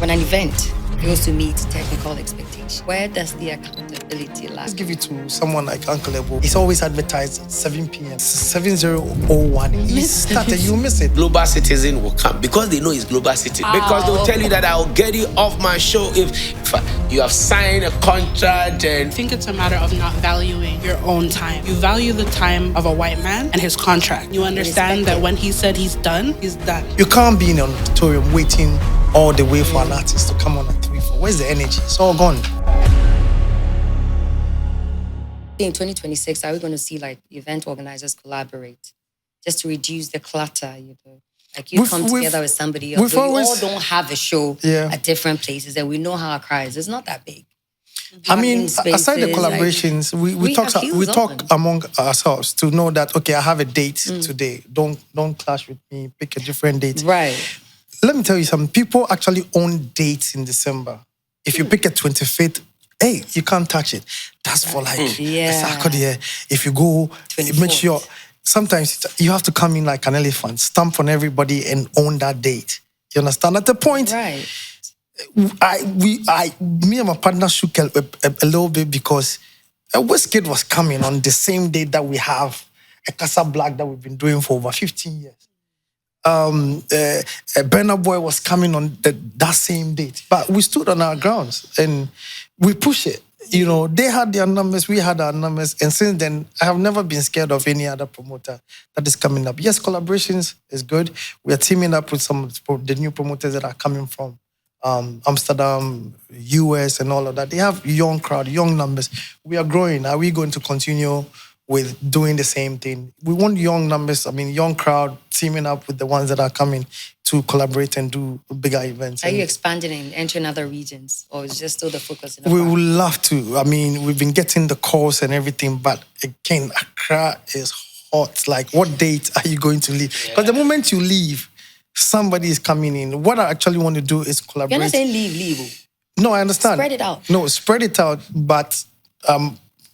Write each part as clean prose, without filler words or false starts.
when an event fails to meet technical expectations, where does the accountability lie? Let's give it to someone like Uncle Ebo. It's always advertised at 7 p.m. 7001. He started, you miss it. Global Citizen will come because they know it's Global Citizen. Because they'll tell you that I'll get you off my show if you have signed a contract. And I think it's a matter of not valuing your own time. You value the time of a white man and his contract. You understand that when he said he's done, he's done. You can't be in an auditorium waiting all the way for an artist to come on at 3-4. Where's the energy? It's all gone. In 2026, are we going to see like event organizers collaborate just to reduce the clutter? Like you come together with somebody else. We all don't have a show at different places, and we know how Accra is. It's not that big. I mean, aside the collaborations, we talk among ourselves to know that, okay, I have a date today. Don't clash with me. Pick a different date. Right. Let me tell you something. People actually own dates in December. If you pick a 25th, hey, you can't touch it. That's for like a Saturday. If you go, make sure. Sometimes you have to come in like an elephant, stamp on everybody and own that date. You understand? At the point, right. Me and my partner shook a little bit because a Wizkid was coming on the same day that we have a Casa Black that we've been doing for over 15 years. A Burna Boy was coming on that same date. But we stood on our grounds and we pushed it. You know, they had their numbers, we had our numbers. And since then, I have never been scared of any other promoter that is coming up. Yes, collaborations is good. We are teaming up with some of the new promoters that are coming from Amsterdam, US, and all of that. They have young crowd, young numbers. We are growing. Are we going to continue with doing the same thing? We want young numbers, young crowd teaming up with the ones that are coming to collaborate and do bigger events. Are you expanding and entering other regions, or is just still the focus? We would love to. We've been getting the calls and everything, but again, Accra is hot. Like, what date are you going to leave? Because the moment you leave, somebody is coming in. What I actually want to do is collaborate. You're not saying leave. No, I understand. Spread it out. No, spread it out, but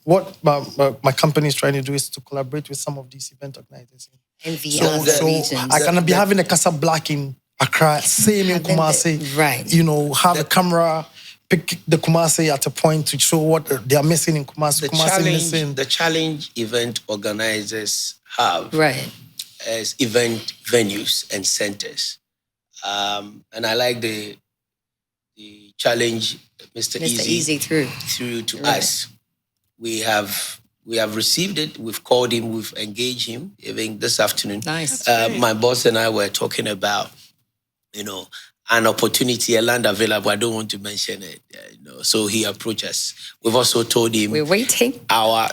what my company is trying to do is to collaborate with some of these event organizers. So I can be having a Casa Black in Accra, same in Kumasi. Right. You know, have a camera, pick the Kumasi at a point to show what they are missing in Kumasi. The challenge event organizers have as event venues and centers. And I like the challenge Mr. Easy through to us. We have received it. We've called him. We've engaged him even this afternoon. Nice. My boss and I were talking about, an opportunity, a land available. I don't want to mention it. So he approached us. We've also told him we're waiting. Our,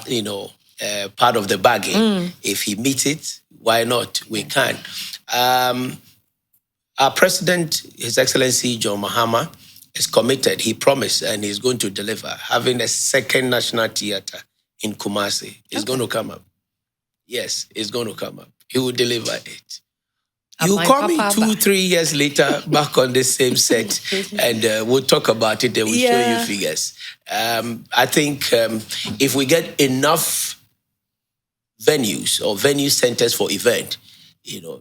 part of the bargain. If he meets it, why not? We can. Our president, His Excellency John Mahama, is committed. He promised, and he's going to deliver. Having a second national theater in Kumasi is going to come up. Yes, it's going to come up. He will deliver it. You call me 2-3 years later back on the same set, and we'll talk about it and we'll show you figures. I think if we get enough venues or venue centers for event,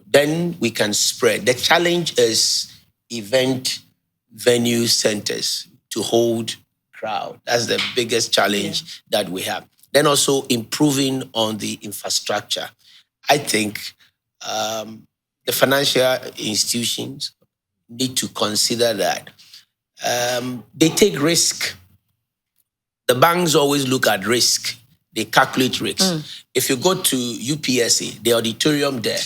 then we can spread. The challenge is event venue centers to hold crowd. That's the biggest challenge that we have. Then also improving on the infrastructure. I think the financial institutions need to consider that. They take risk. The banks always look at risk. They calculate risks. If you go to UPSA, the auditorium there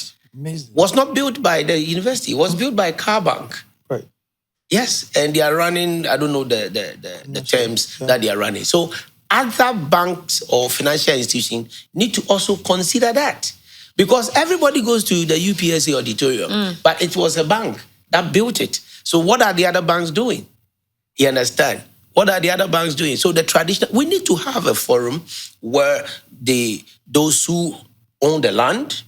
was not built by the university. It was built by Car Bank. Right. Yes, and they are running, I don't know the terms that they are running. So other banks or financial institutions need to also consider that. Because everybody goes to the UPSA auditorium, but it was a bank that built it. So what are the other banks doing? You understand? What are the other banks doing? So we need to have a forum where those who own the land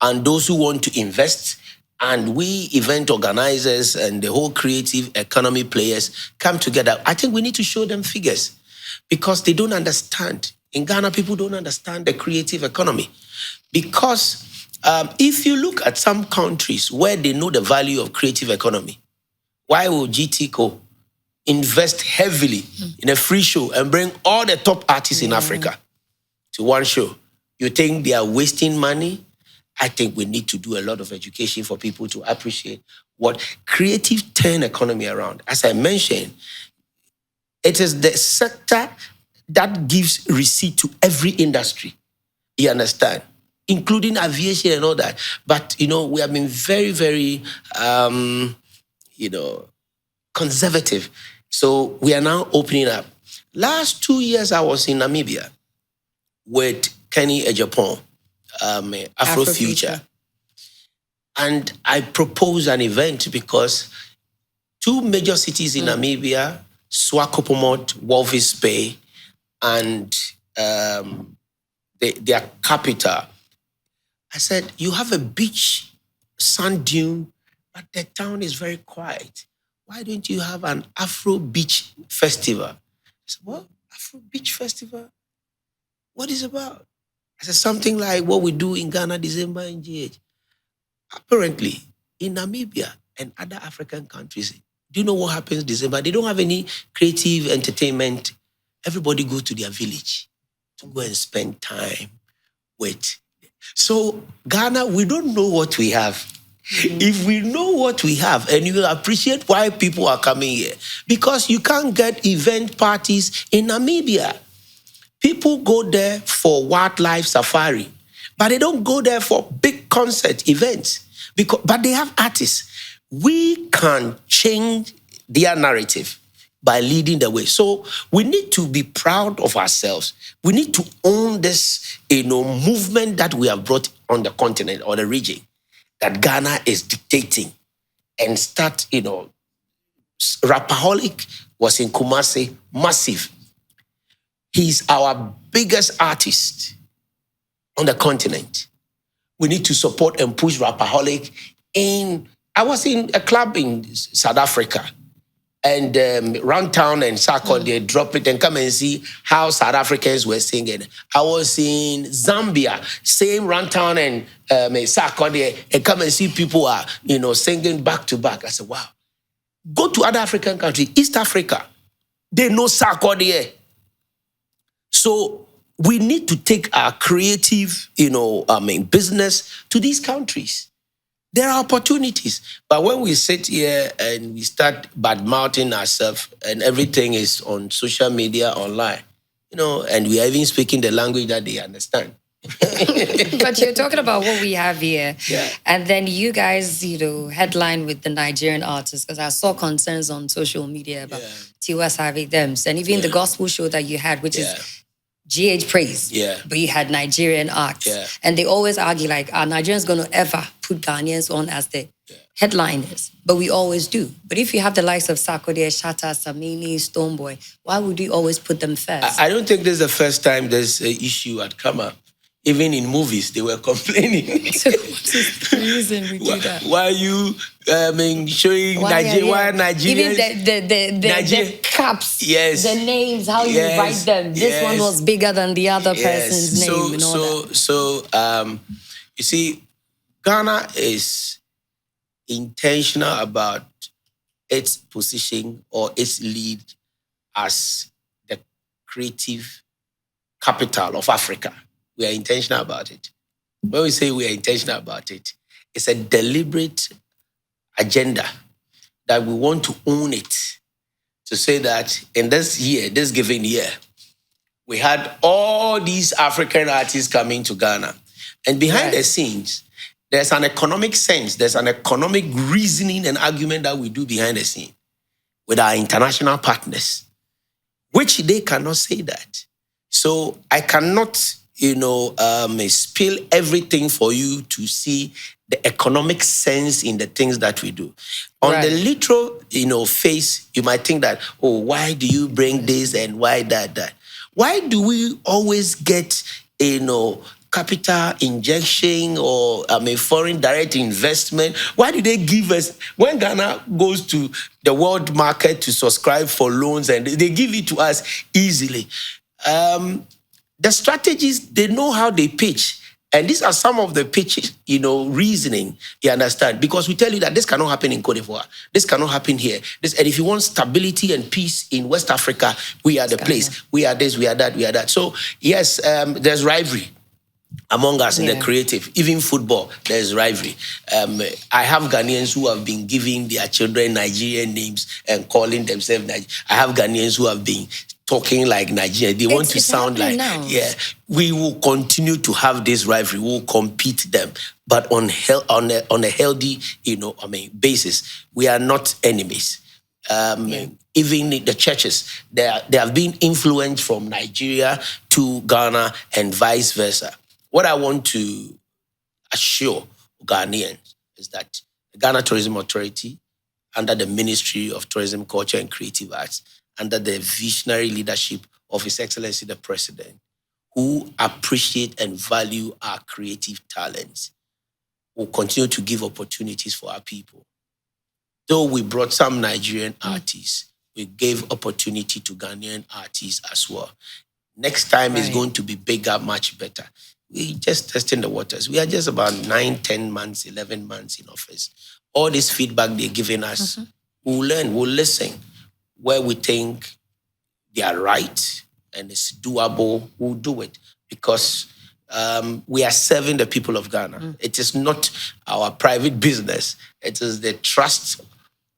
and those who want to invest, and we event organizers and the whole creative economy players come together. I think we need to show them figures because they don't understand. In Ghana, people don't understand the creative economy. Because if you look at some countries where they know the value of creative economy, Why will GTCO invest heavily in a free show and bring all the top artists in Africa to one show? You think they are wasting money? I think we need to do a lot of education for people to appreciate what creative turn economy around. As I mentioned, it is the sector that gives receipt to every industry. You understand? Including aviation and all that. But, we have been very, very, conservative. So we are now opening up. Last 2 years, I was in Namibia with Kenny Ejapon, Afrofuture. And I proposed an event because 2 major cities in Namibia, Swakopmund, Walvis Bay, and their capital. I said, you have a beach, sand dune, but the town is very quiet. Why don't you have an Afro Beach Festival? I said, what? Afro Beach Festival? What is it about? I said, something like what we do in Ghana, December, and GH. Apparently, in Namibia and other African countries, do you know what happens December? They don't have any creative entertainment. Everybody goes to their village to go and spend time with. So, Ghana, we don't know what we have. If we know what we have, and you appreciate why people are coming here, because you can't get event parties in Namibia. People go there for wildlife safari, but they don't go there for big concert events. But they have artists. We can change their narrative by leading the way. So we need to be proud of ourselves. We need to own this, movement that we have brought on the continent or the region, that Ghana is dictating, and start, Rapaholic was in Kumasi, massive. He's our biggest artist on the continent. We need to support and push Rapaholic. I was in a club in South Africa, and round town and Sarko, they drop it and come and see how South Africans were singing. I was in Zambia, same round town and Sarko there, and come and see people are, singing back to back. I said, wow. Go to other African countries, East Africa, they know Sarko there. So we need to take our creative, business to these countries. There are opportunities. But when we sit here and we start bad-mouthing ourselves and everything is on social media, online, and we are even speaking the language that they understand. But you're talking about what we have here. Yeah. And then you guys, headline with the Nigerian artists, because I saw concerns on social media about Tiwa Savage them. And even the gospel show that you had, which is GH Praise. Yeah. But you had Nigerian acts. Yeah. And they always argue like, are Nigerians going to ever put Ghanaians on as the headliners? But we always do. But if you have the likes of Sarkodie, Shatta, Samini, Stonebwoy, why would we always put them first? I don't think this is the first time there's an issue had come up. Even in movies, they were complaining. So what is the reason we do that? Why are you showing Nigerians? Even the caps, the names, how you write them. This one was bigger than the other person's name and all that. So, you see, Ghana is intentional about its position or its lead as the creative capital of Africa. We are intentional about it. When we say we are intentional about it, it's a deliberate agenda that we want to own it. To say that in this year, this given year, we had all these African artists coming to Ghana. And behind the scenes, there's an economic sense, there's an economic reasoning and argument that we do behind the scene with our international partners, which they cannot say that. So I cannot, spill everything for you to see the economic sense in the things that we do. On the literal, face, you might think that, why do you bring this and why that? Why do we always get, capital injection or foreign direct investment? Why do they give us, when Ghana goes to the world market to subscribe for loans and they give it to us easily? The strategies, they know how they pitch. And these are some of the pitches, reasoning, you understand? Because we tell you that this cannot happen in Cote d'Ivoire. This cannot happen here. And if you want stability and peace in West Africa, we are the place. We are this, we are that, we are that. So, yes, there's rivalry among us in the creative. Even football, there's rivalry. I have Ghanaians who have been giving their children Nigerian names and calling themselves Nigerian. I have Ghanaians who have been talking like Nigerian. They want to sound like, we will continue to have this rivalry. We'll compete them, but on a healthy, basis. We are not enemies. Even the churches, they have been influenced from Nigeria to Ghana and vice versa. What I want to assure Ghanaians is that the Ghana Tourism Authority, under the Ministry of Tourism, Culture and Creative Arts, under the visionary leadership of His Excellency the President, who appreciate and value our creative talents, will continue to give opportunities for our people. Though we brought some Nigerian artists, we gave opportunity to Ghanaian artists as well. Next time is going to be bigger, much better. We just testing the waters. We are just about 9, 10 months, 11 months in office. All this feedback they're giving us, we'll learn, we'll listen. Where we think they are right and it's doable, we'll do it. Because we are serving the people of Ghana. It is not our private business. It is the trust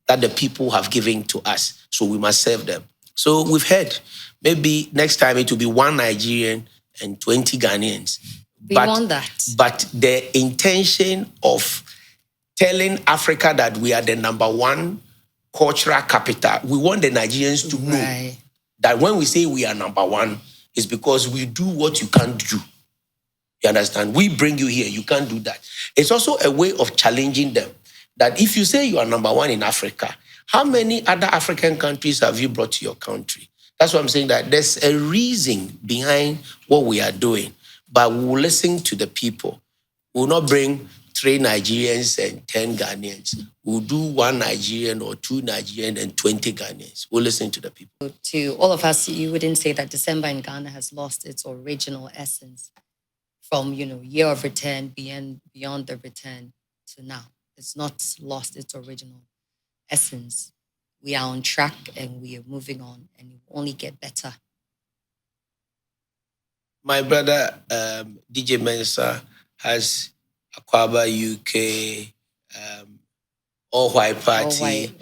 that the people have given to us. So we must serve them. So we've heard, maybe next time it will be 1 Nigerian and 20 Ghanaians. We want that. But the intention of telling Africa that we are the #1 cultural capital, we want the Nigerians to know that when we say we are #1, it's because we do what you can't do. You understand? We bring you here, you can't do that. It's also a way of challenging them that if you say you are #1 in Africa, how many other African countries have you brought to your country? That's what I'm saying, that there's a reason behind what we are doing. But we will listen to the people. We will not bring 3 Nigerians and 10 Ghanaians. We'll do 1 Nigerian or 2 Nigerian and 20 Ghanaians. We'll listen to the people. To all of us, you wouldn't say that December in Ghana has lost its original essence from, year of return, beyond the return to now. It's not lost its original essence. We are on track and we are moving on, and it will only get better. My brother, DJ Mensah, has Aquaba UK, All White Party.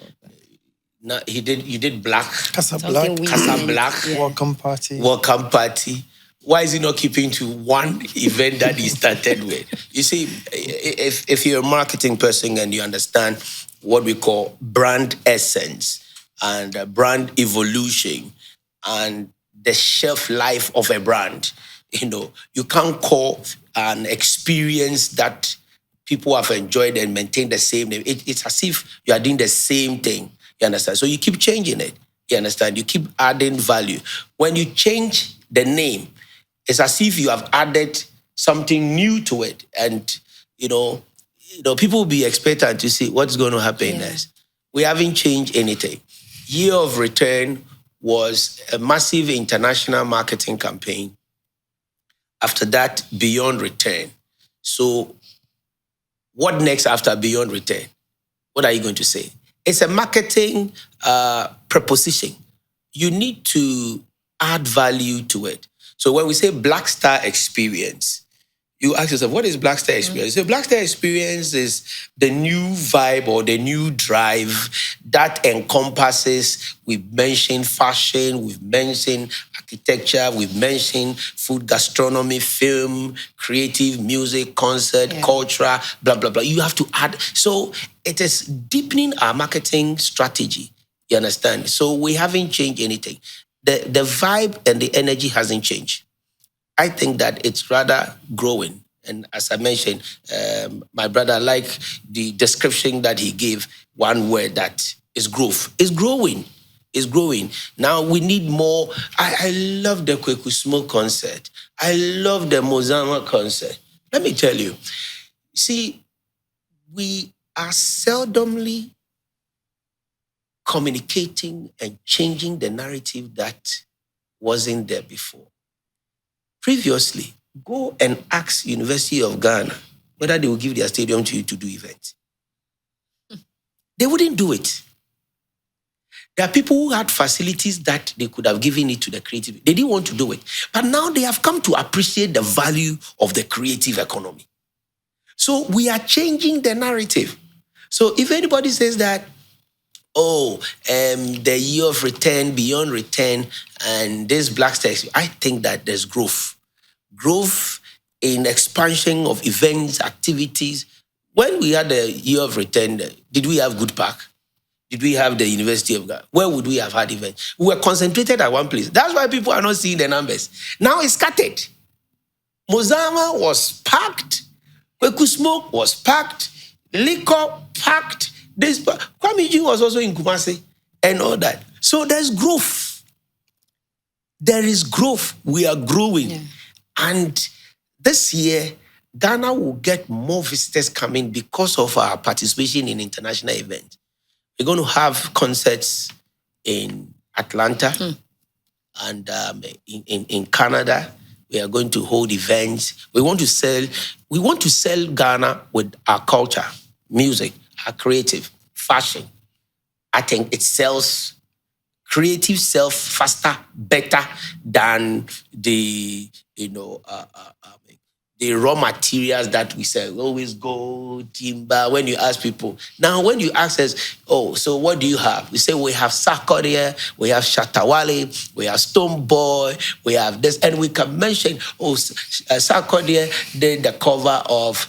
No, you did Black. Casa Black. Welcome Party. Why is he not keeping to one event that he started with? You see, if you're a marketing person and you understand what we call brand essence and brand evolution and the shelf life of a brand, you can't call an experience that people have enjoyed and maintain the same name. It's as if you are doing the same thing. You understand? So you keep changing it. You understand? You keep adding value. When you change the name, it's as if you have added something new to it. And, people will be expectant to see what's going to happen next. We haven't changed anything. Year of Return was a massive international marketing campaign. After that, Beyond Return. So what next after Beyond Return? What are you going to say? It's a marketing proposition. You need to add value to it. So when we say Black Star Experience, you ask yourself, what is Black Star Experience? So Black Star Experience is the new vibe or the new drive that encompasses, we've mentioned fashion, we've mentioned architecture, we've mentioned food, gastronomy, film, creative, music, concert, culture, blah, blah, blah. You have to add. So it is deepening our marketing strategy. You understand? So we haven't changed anything. The vibe and the energy hasn't changed. I think that it's rather growing. And as I mentioned, my brother, like the description that he gave, one word, that is growth. It's growing. It's growing. Now we need more. I love the Kweku Smoke concert. I love the Mozama concert. Let me tell you. See, we are seldomly communicating and changing the narrative that wasn't there before. Previously, Go and ask University of Ghana whether they will give their stadium to you to do events. They wouldn't do it. There are people who had facilities that they could have given it to the creative. They didn't want to do it. But now they have come to appreciate the value of the creative economy. So we are changing the narrative. So if anybody says that, the year of return, beyond return, and this black stars, I think that there's growth. Growth in expansion of events, activities. When we had the year of return, did we have Good Park? Did we have the University of Ghana? Where would we have had events? We were concentrated at one place. That's why people are not seeing the numbers. Now it's scattered. Mozama was packed. Kweku Smoke was packed. Liquor packed. Kwame G was also in Kumasi and all that. So there's growth. There is growth. We are growing. Yeah. And this year, Ghana will get more visitors coming because of our participation in international events. We're going to have concerts in Atlanta and in Canada. We are going to hold events. We want to sell Ghana with our culture, music, our creative, fashion. I think it sells, creative sells faster, better than the raw materials that we sell. We always go timber. When you ask people, now when you ask us, so what do you have? We say we have Sarkodie, we have Shatawale, we have Stone Boy, we have this, and we can mention, Sarkodie did the cover of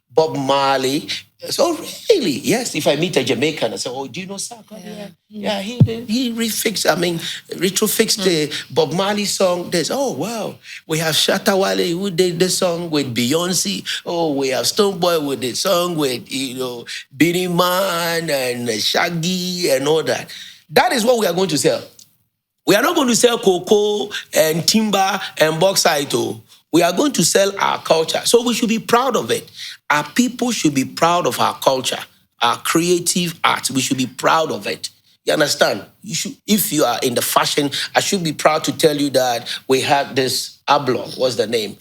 Bob Marley. So really, yes, if I meet a Jamaican, I say, do you know Sarkodie? Yeah, he retrofixed the Bob Marley song. There's, wow. We have Shatawale who did the song with Beyonce. We have Stone Boy with the song with, Beenie Man and Shaggy and all that. That is what we are going to sell. We are not going to sell cocoa and timber and bauxite. We are going to sell our culture. So we should be proud of it. Our people should be proud of our culture, our creative art. We should be proud of it. You understand? If you are in the fashion, I should be proud to tell you that we had this Ablon, what's the name?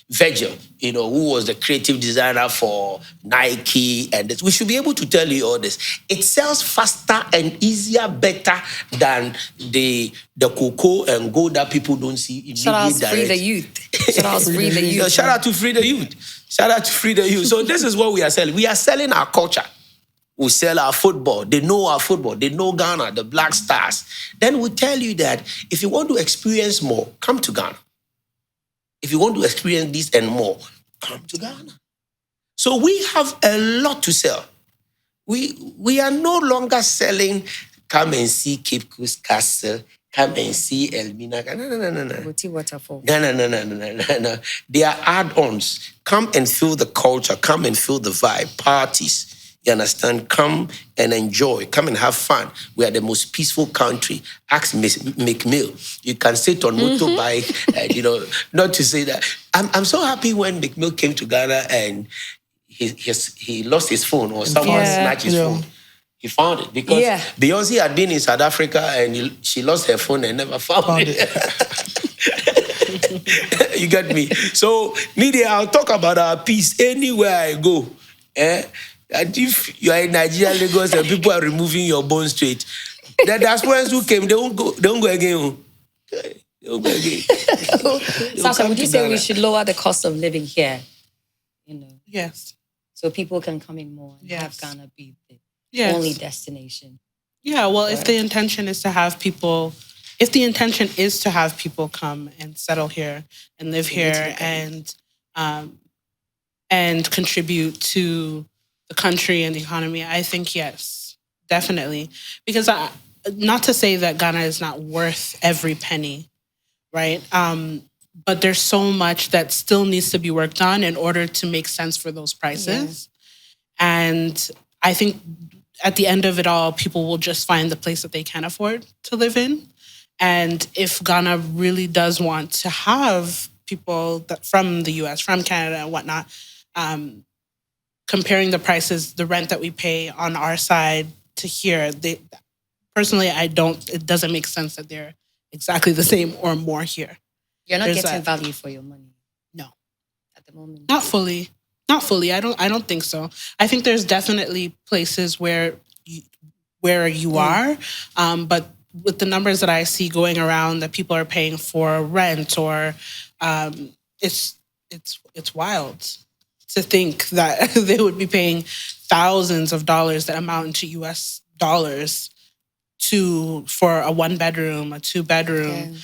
Virgil, who was the creative designer for Nike and this. We should be able to tell you all this. It sells faster and easier, better than the cocoa and gold that people don't see immediately. Shout out to Free the Youth. Shout out to Free the Youth. Shout out to Free the Youth. Shout out to Free the Youth. So this is what we are selling. We are selling our culture. We sell our football. They know our football. They know Ghana, the Black Stars. Then we tell you that if you want to experience more, come to Ghana. If you want to experience this and more, come to Ghana. So we have a lot to sell. We are no longer selling, come and see Cape Coast Castle, come and see Elmina. No. Boti Waterfall. No. They are add-ons. Come and feel the culture. Come and feel the vibe. Parties. You understand? Come and enjoy. Come and have fun. We are the most peaceful country. Ask McMill. You can sit on motorbike, and, not to say that. I'm so happy when McMill came to Ghana and he lost his phone or someone snatched his phone. He found it because Beyonce had been in South Africa and she lost her phone and never found it. You get me? So, media, I'll talk about our peace anywhere I go. And if you are in Nigeria, Lagos, and people are removing your bone straight, the diasporans who came, they won't go again. They won't go again. Sasha, would you say we should lower the cost of living here? Yes. So people can come in more and have Ghana be the only destination. Yeah, well, if the intention is to have people come and settle here and live here and contribute to the country and the economy, I think yes, definitely. Because not to say that Ghana is not worth every penny, right? But there's so much that still needs to be worked on in order to make sense for those prices. Yeah. And I think at the end of it all, people will just find the place that they can afford to live in. And if Ghana really does want to have people from the US, from Canada and whatnot, comparing the prices, the rent that we pay on our side to here, personally, it doesn't make sense that they're exactly the same or more here. You're not getting value for your money. the moment? Not fully. I don't think so. I think there's definitely places where you are, but with the numbers that I see going around that people are paying for rent or it's wild to think that they would be paying thousands of dollars that amount into US dollars for a 1-bedroom, a 2-bedroom,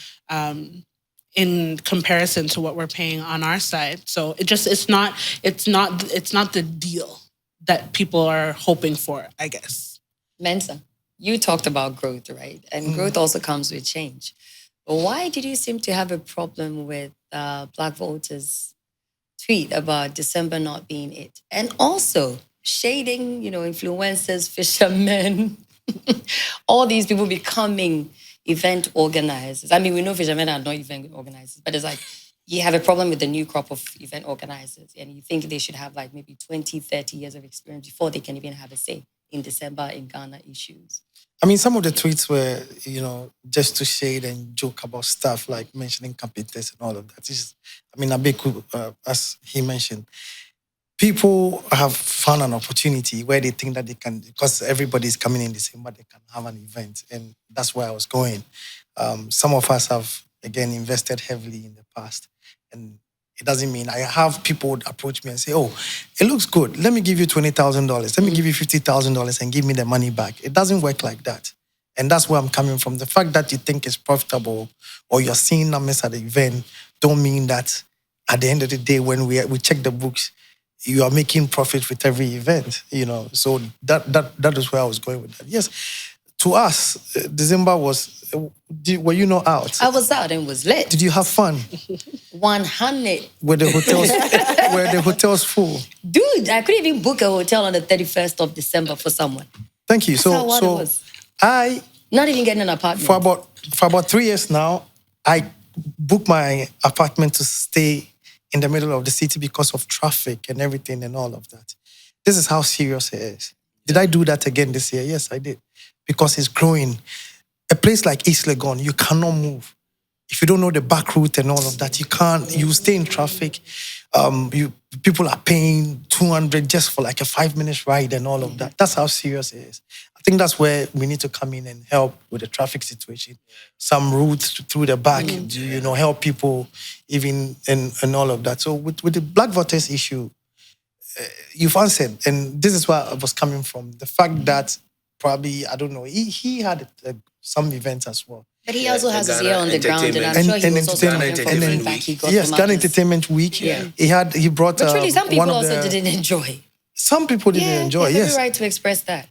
in comparison to what we're paying on our side. So it's not the deal that people are hoping for, I guess. Mensa, you talked about growth, right? And growth also comes with change. But why did you seem to have a problem with Black voters' tweet about December not being it? And also shading, influencers, fishermen, all these people becoming event organizers. I mean, we know fishermen are not event organizers, but it's like you have a problem with the new crop of event organizers and you think they should have like maybe 20, 30 years of experience before they can even have a say in December in Ghana issues. I mean, some of the tweets were, just to shade and joke about stuff like mentioning competitors and all of that. Abeku, as he mentioned, people have found an opportunity where they think that they can, because everybody's coming in December, they can have an event. And that's where I was going. Some of us have, again, invested heavily in the past. And it doesn't mean I have people approach me and say, oh, it looks good. Let me give you $20,000. Let me give you $50,000 and give me the money back. It doesn't work like that. And that's where I'm coming from. The fact that you think it's profitable or you're seeing numbers at the event don't mean that at the end of the day, when we check the books, you are making profit with every event, So that is where I was going with that. Yes, to us, December was, were you not out? I was out and was lit. Did you have fun? 100. Were the hotels full? Dude, I couldn't even book a hotel on the 31st of December for someone. Thank you. That's I not even getting an apartment. For about 3 years now, I booked my apartment to stay in the middle of the city because of traffic and everything and all of that. This is how serious it is. Did I do that again this year? Yes, I did. Because it's growing. A place like East Legon, you cannot move. If you don't know the back route and all of that, you stay in traffic. People are paying $200 just for like a 5-minute ride and all of that. That's how serious it is. I think that's where we need to come in and help with the traffic situation. Some routes through the back, help people even and all of that. So with the Black voters issue, you've answered. And this is where I was coming from. The fact that probably, I don't know, he had some events as well. But he also has his ear on the ground, and I'm sure he was also coming from the feedback he got from Ghana Entertainment Week. Yeah. He brought. But truly, some people also didn't enjoy. Some people didn't enjoy. Yes, every right to express that.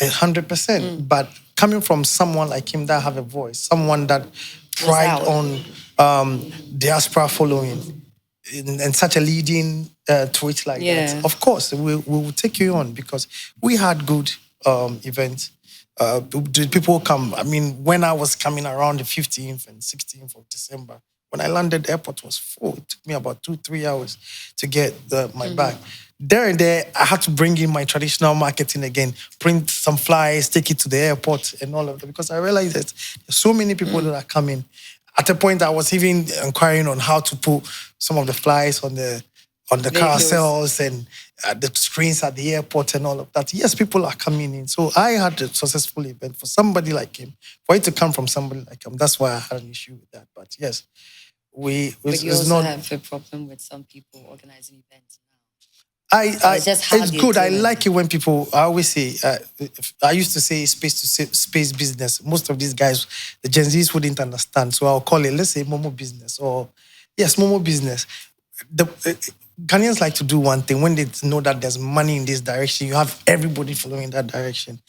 100%. But coming from someone like him that have a voice, someone that pride on diaspora following, and such a leading tweet like that, of course we will take you on because we had good events. Did people come? I mean, when I was coming around the 15th and 16th of December, when I landed, the airport was full. It took me about 2-3 hours to get my bag. There, I had to bring in my traditional marketing again, print some flyers, take it to the airport and all of that, because I realized that there's so many people that are coming. At a point, I was even inquiring on how to put some of the flyers on the carousels and the screens at the airport and all of that. Yes, people are coming in. So I had a successful event for somebody like him. For it to come from somebody like him, that's why I had an issue with that. But yes, But you also have a problem with some people organizing events now. It's good. I like it when people, I always say, I used to say space business. Most of these guys, the Gen Zs wouldn't understand. So I'll call it, let's say, Momo business or, yes, Momo business. Ghanaians like to do one thing. When they know that there's money in this direction, you have everybody following that direction.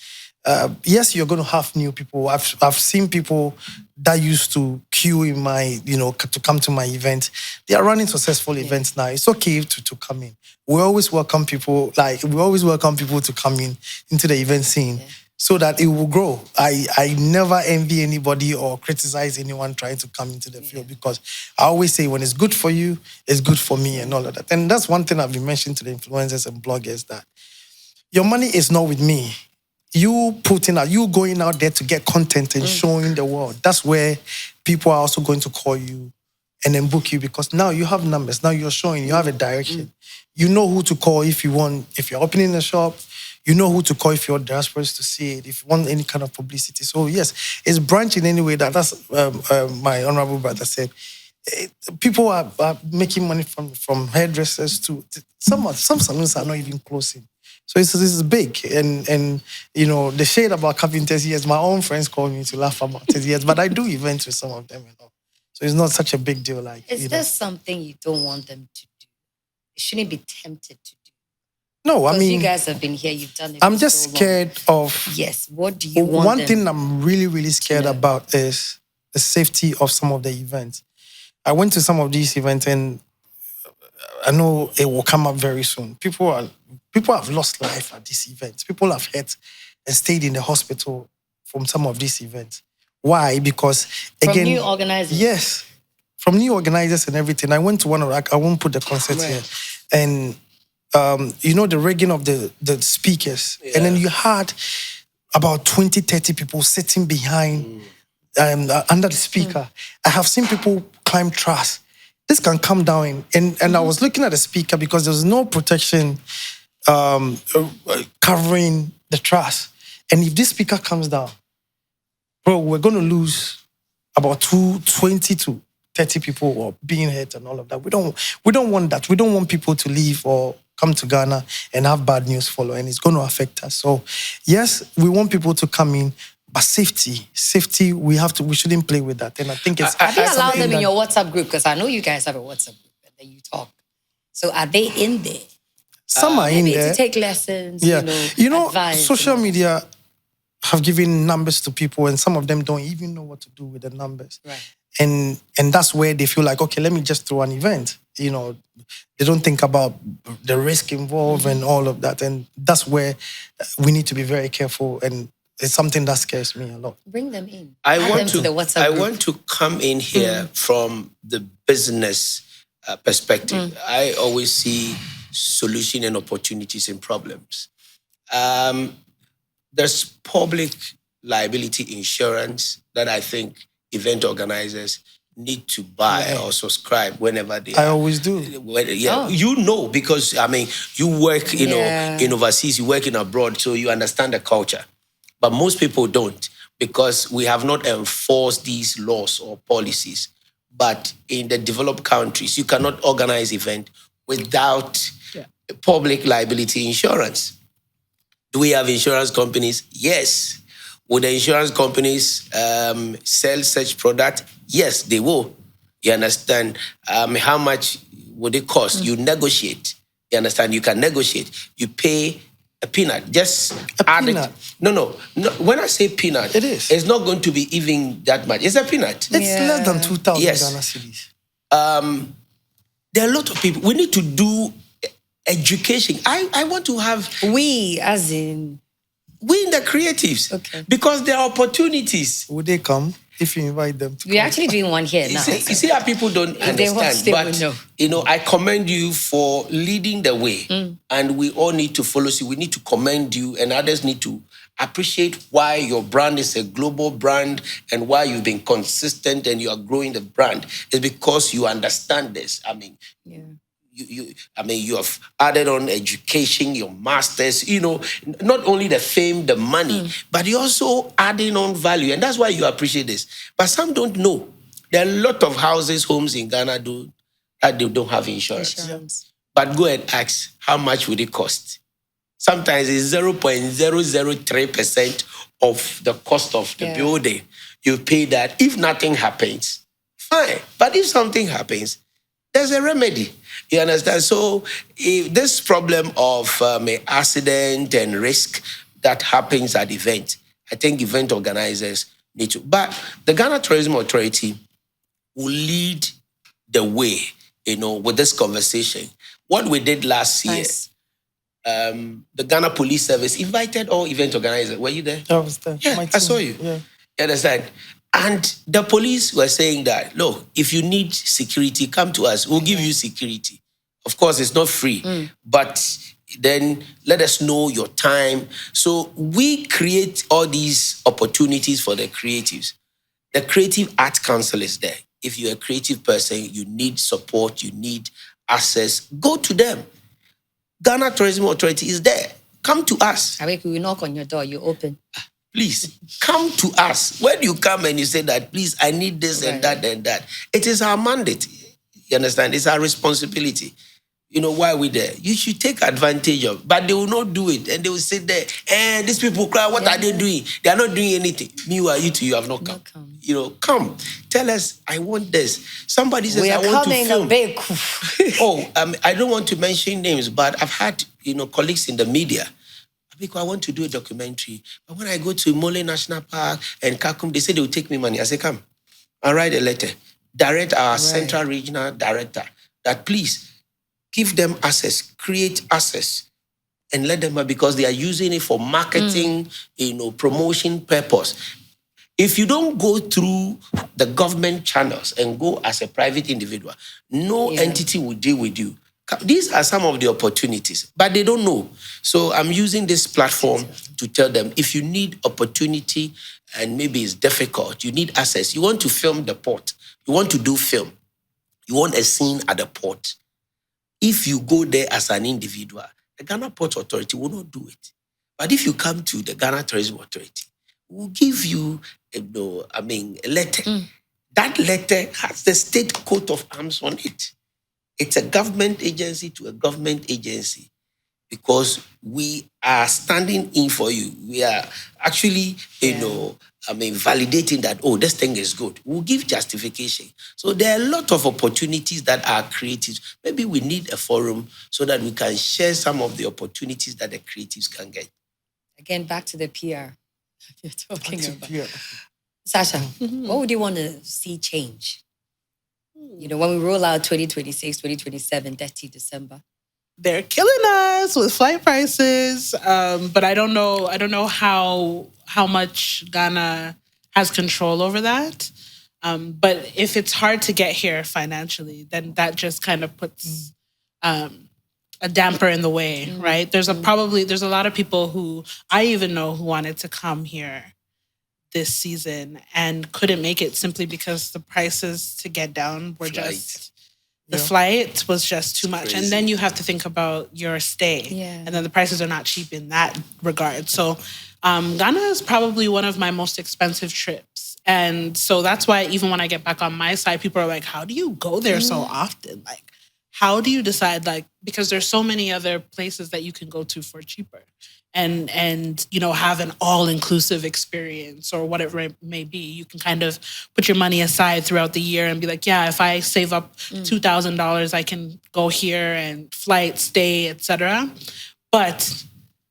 Yes, you're going to have new people. I've seen people that used to queue in my, to come to my event. They are running successful events now. It's okay to come in. We always welcome people to come into the event scene so that it will grow. I never envy anybody or criticize anyone trying to come into the field because I always say when it's good for you, it's good for me and all of that. And that's one thing I've been mentioning to the influencers and bloggers, that your money is not with me. You going out there to get content and showing the world. That's where people are also going to call you and then book you, because now you have numbers. Now you're showing, you have a direction. You know who to call if you're opening a shop. You know who to call if you're diasporas to see it, if you want any kind of publicity. So yes, it's branching anyway. That's my honorable brother said. People are making money from hairdressers to some salons are not even closing. So this is big, and the shade about carpenters. Yes, my own friends call me to laugh about it. Yes, but I do events with some of them, So it's not such a big deal. Is there something you don't want them to do? You shouldn't be tempted to do. No, I mean, you guys have been here. You've done it. I'm just scared of. Yes. What do you want? One thing I'm really, really scared about is the safety of some of the events. I went to some of these events, and I know it will come up very soon. People have lost life at these events. People have hurt and stayed in the hospital from some of these events. Why? Because again, from new organizers. Yes, from new organizers and everything. I went to one of. I won't put the concert here, and the rigging of the speakers, and then you had about 20, 30 people sitting behind under the speaker. I have seen people climb truss. This can come down, and I was looking at the speaker because there was no protection covering the truss. And if this speaker comes down, bro, we're going to lose about 20 to 30 people being hurt and all of that. We don't want that. We don't want people to leave or come to Ghana and have bad news follow, and it's going to affect us. So yes, we want people to come in, but safety, we shouldn't play with that. And I think it's. Have you allowed them in your WhatsApp group? Because I know you guys have a WhatsApp group and then you talk. So are they in there? Some are in there to take lessons. Yeah, advice, social media have given numbers to people, and some of them don't even know what to do with the numbers. Right. And that's where they feel like, okay, let me just throw an event. They don't think about the risk involved and all of that. And that's where we need to be very careful. And it's something that scares me a lot. Bring them in. I want to come in here from the business perspective. I always see solution and opportunities in problems. There's public liability insurance that I think event organizers need to buy or subscribe whenever they I always do. Because you work in overseas, you work in abroad, so you understand the culture. But most people don't, because we have not enforced these laws or policies. But in the developed countries, you cannot organize event without public liability insurance. Do we have insurance companies? Yes. Would the insurance companies sell such product? Yes, they will. You understand? How much would it cost? You negotiate. You understand? You can negotiate. You pay a peanut. Just add peanut. It. No. When I say peanut, it's not going to be even that much. It's a peanut. It's less than 2,000 Ghana cedis. There are a lot of people. We need to do education. I want to have... We, as in... We in the creatives. Okay. Because there are opportunities. Would they come if you invite them to We're actually doing one here now. You see how people don't understand. But, I commend you for leading the way. And we all need to follow you. We need to commend you, and others need to appreciate why your brand is a global brand and why you've been consistent and you are growing the brand. It's because you understand this. You have added on education, your masters, not only the fame, the money, but you're also adding on value. And that's why you appreciate this. But some don't know. There are a lot of houses, homes in Ghana that they don't have insurance. But go and ask, how much would it cost? Sometimes it's 0.003% of the cost of the building. You pay that. If nothing happens, fine. But if something happens, there's a remedy. You understand? So if this problem of accident and risk that happens at event, I think event organizers need to. But the Ghana Tourism Authority will lead the way, with this conversation. What we did last year, the Ghana Police Service invited all event organizers. Were you there? I was there. Yeah, I saw you. Yeah. You understand? And the police were saying that, look, if you need security, come to us. We'll give you security. Of course, it's not free, but then let us know your time. So we create all these opportunities for the creatives. The Creative Arts Council is there. if you're a creative person, you need support, you need access, go to them. Ghana Tourism Authority is there. Come to us. We knock on your door, you open. Please, come to us. When you come and you say that, please, I need this and that and that, it is our mandate. You understand? It's our responsibility. Why are we there? You should take advantage of, but they will not do it. And they will sit there, and these people cry, what are they doing? They are not doing anything. Meanwhile, you have not come. Come. Tell us, I want this. Somebody says, I want to film. I don't want to mention names, but I've had, colleagues in the media. Because I want to do a documentary. But when I go to Mole National Park and Kakum, they say they will take me money. I say, come. I'll write a letter. Direct our Central Regional Director that please, give them access, create access, and let them, because they are using it for marketing, promotion purpose. If you don't go through the government channels and go as a private individual, no entity will deal with you. These are some of the opportunities, but they don't know. So I'm using this platform to tell them, if you need opportunity and maybe it's difficult, you need access. You want to film the port. You want to do film. You want a scene at the port. If you go there as an individual, the Ghana Port Authority will not do it. But if you come to the Ghana Tourism Authority, we'll give you a letter. That letter has the state coat of arms on it. It's a government agency to a government agency, because we are standing in for you. We are actually, validating that, this thing is good. We'll give justification. So there are a lot of opportunities that are created. Maybe we need a forum so that we can share some of the opportunities that the creatives can get. Again, back to the PR you're talking about. Sasha, what would you want to see change? When we roll out 2026, 2027, Detty December. They're killing us with flight prices, but I don't know how much Ghana has control over that. But if it's hard to get here financially, then that just kind of puts a damper in the way, right? There's a lot of people who I even know who wanted to come here this season and couldn't make it simply because the prices to get down were the flight was just too much. Crazy. And then you have to think about your stay. And then the prices are not cheap in that regard. So Ghana is probably one of my most expensive trips. And so that's why even when I get back on my side, people are like, how do you go there so often? Like, how do you decide? Because there's so many other places that you can go to for cheaper. And have an all-inclusive experience or whatever it may be. You can kind of put your money aside throughout the year and be like, if I save up $2,000, I can go here and flight, stay, etc. But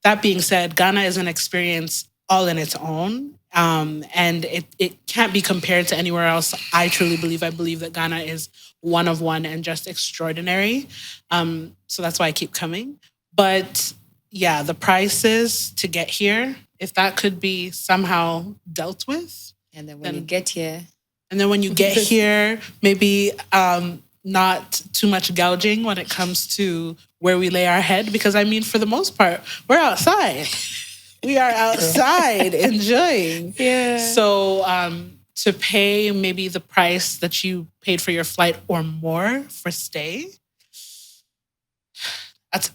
that being said, Ghana is an experience all in its own. And it can't be compared to anywhere else. I believe that Ghana is one of one and just extraordinary. So that's why I keep coming. But the prices to get here, if that could be somehow dealt with. And then when you get here. And then when you get here, maybe not too much gouging when it comes to where we lay our head. Because for the most part, we're outside. We are outside enjoying. So to pay maybe the price that you paid for your flight or more for stay, that's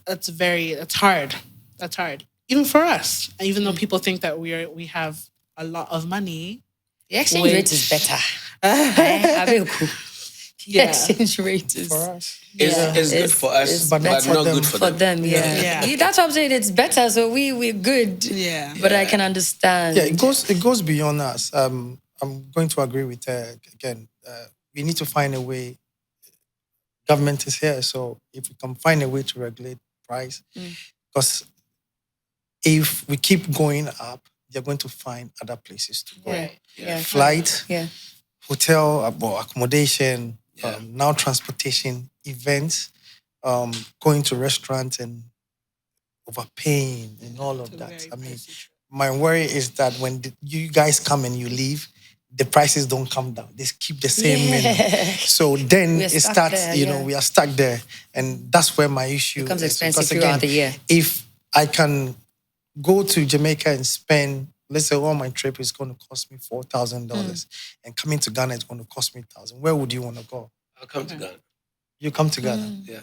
hard. That's hard. Even for us. Even though people think that we have a lot of money. The exchange rate is better. The exchange rate is for us. It's good for us, but not good for them. That's what I'm saying. It's better, so we're good. But I can understand. It goes beyond us. I'm going to agree with her again. We need to find a way. Government is here, so if we can find a way to regulate price, because if we keep going up, they're going to find other places to go. Flight, hotel, accommodation, now transportation, events, going to restaurants and overpaying and all of that. My worry is that when you guys come and you leave, the prices don't come down. They keep the same menu. So then it starts, we are stuck there. And that's where my issue becomes is. Expensive throughout the year. If I can go to Jamaica and spend let's say, my trip is going to cost me $4,000 and coming to Ghana is going to cost me 1,000. Where would you want to go? I'll come to Ghana. You come to Ghana? Yeah.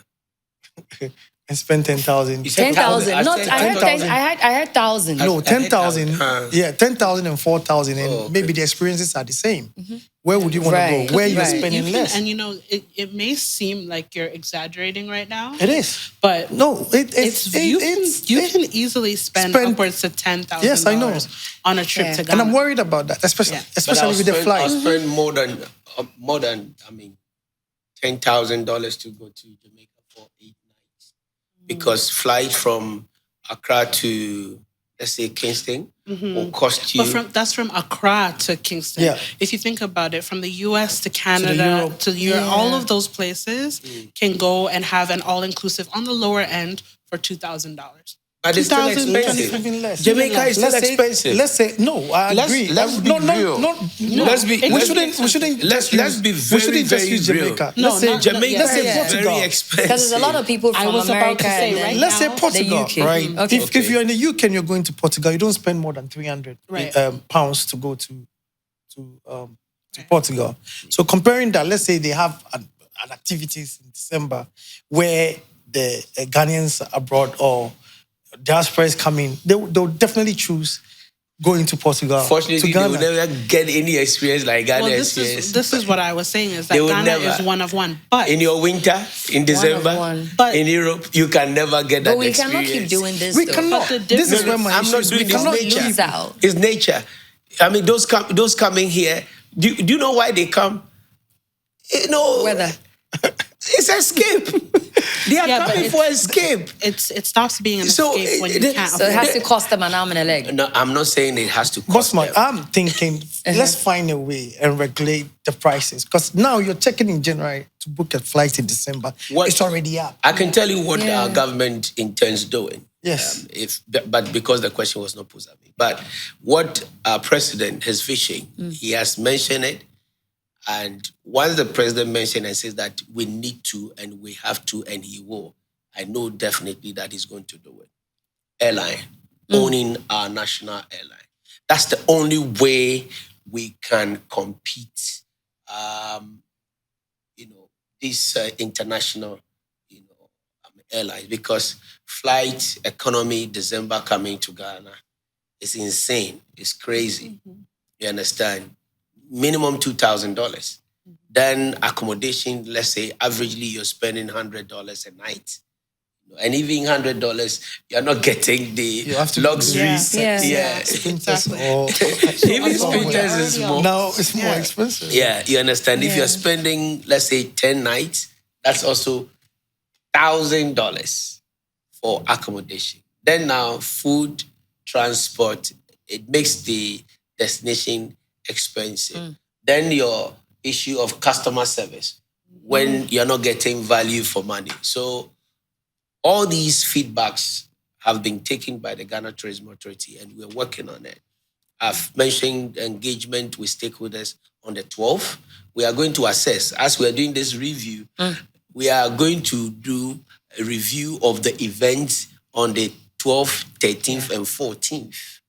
And spend 10,000. 10,000. Not, I had 1,000. No, 10,000. Yeah, 10,000 and 4,000, and maybe the experiences are the same. Where would you want to go? Where you're spending less? And it may seem like you're exaggerating right now. It is, but no, you can easily spend upwards to $10,000. Yes, I know. On a trip to Ghana, and I'm worried about that, especially with the flight. I'll spend more than $10,000 to go to Jamaica for 8 nights, because flight from Accra to, let's say, Kingston will cost you. But that's from Accra to Kingston. Yeah. If you think about it, from the US to Canada to Europe, all of those places can go and have an all-inclusive on the lower end for $2,000. But it's still expensive. Even less. Jamaica is still expensive. Let's say no. I agree. Let's be real. Let's be. We shouldn't. Let's be very, very use Jamaica. Real. Let's say Jamaica. Let's say Portugal. Very expensive. Because there's a lot of people from America. Let's say Portugal, right? Okay. If you're in the UK and you're going to Portugal, you don't spend more than 300 pounds to go to Portugal. So comparing that, let's say they have an activities in December where the Ghanaians abroad or diaspora is coming, they'll definitely choose going to Portugal. Fortunately, they will never get any experience like Ghana experience. This is what I was saying, is that Ghana is one of one. But in your winter, in December, in Europe, you can never get that experience. But we cannot keep doing this. We cannot. This is where my issue is. We cannot lose out. It's nature. I mean, those coming here, do you know why they come? Weather. It's escape. They are coming for escape. It stops being an escape when you can't. So it has to cost them an arm and a leg. No, I'm not saying it has to cost Bossman, them. I'm thinking, let's find a way and regulate the prices. Because now you're checking in January to book a flight in December. It's already up. I can tell you what our government intends doing. Yes. But because the question was not posed at me. But what our president is fishing, he has mentioned it. And once the president mentioned and says that we need to and we have to and he will, I know definitely that he's going to do it. Airline, owning our national airline. That's the only way we can compete, these international, airlines. Because flight economy, December coming to Ghana, is insane. It's crazy. You understand? Minimum $2,000. Then accommodation, let's say, averagely you're spending $100 a night. And even $100, you're not getting the luxury. Exactly. Even Sprinters is more. Now it's more expensive. Yeah, you understand. If you're spending, let's say, 10 nights, that's also $1,000 for accommodation. Then now, food, transport, it makes the destination expensive. Then your issue of customer service, when you're not getting value for money. So all these feedbacks have been taken by the Ghana Tourism Authority, and we're working on it. I've mentioned engagement with stakeholders on the 12th. We are going to assess, as we're doing this review, we are going to do a review of the events on the 12th, 13th, and 14th.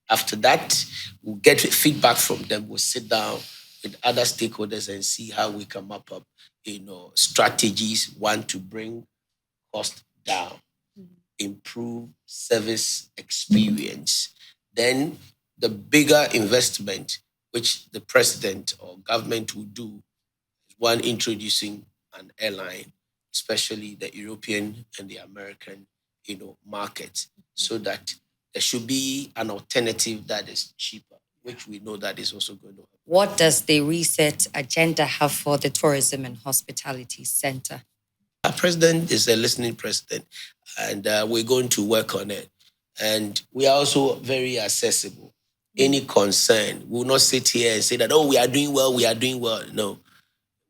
After that, we'll get feedback from them. We'll sit down with other stakeholders and see how we can map up, strategies, one, to bring cost down, improve service experience. Then the bigger investment, which the president or government will do, is one, introducing an airline, especially the European and the American, markets, so that there should be an alternative that is cheaper, which we know that is also going to happen. What does the reset agenda have for the Tourism and Hospitality Center? Our president is a listening president, and we're going to work on it. And we are also very accessible. Any concern, we will not sit here and say that, we are doing well. No,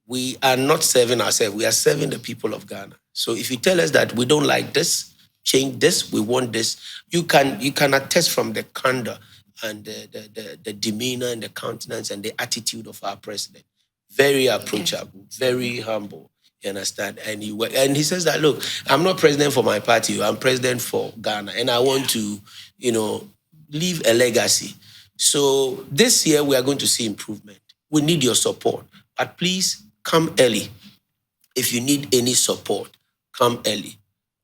we are not serving ourselves. We are serving the people of Ghana. So if you tell us that we don't like this, change this, we want this, you can attest from the candor and the demeanor and the countenance and the attitude of our president. Very approachable, very humble, you understand? And he says that, look, I'm not president for my party, I'm president for Ghana, and I want to, leave a legacy. So this year we are going to see improvement. We need your support, but please come early. If you need any support, come early.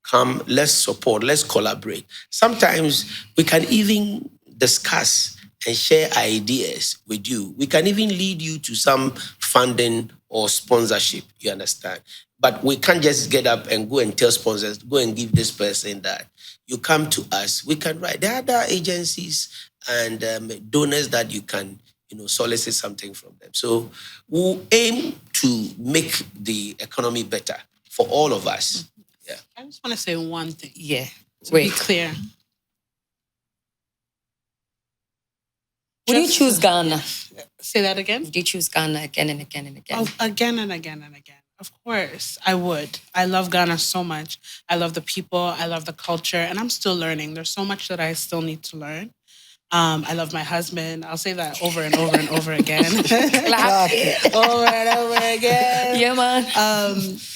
Come, let's support, let's collaborate. Sometimes we can even discuss and share ideas with you. We can even lead you to some funding or sponsorship, you understand? But we can't just get up and go and tell sponsors, go and give this person that. You come to us, we can write. There are other agencies and donors that you can solicit something from them. So we'll aim to make the economy better for all of us. Yeah. I just want to say one thing. Yeah. To be clear. Would you choose Ghana? Say that again? Would you choose Ghana again and again and again? Oh, again and again and again. Of course, I would. I love Ghana so much. I love the people. I love the culture. And I'm still learning. There's so much that I still need to learn. I love my husband. I'll say that over and over and over again. Over and over again. Yeah, man.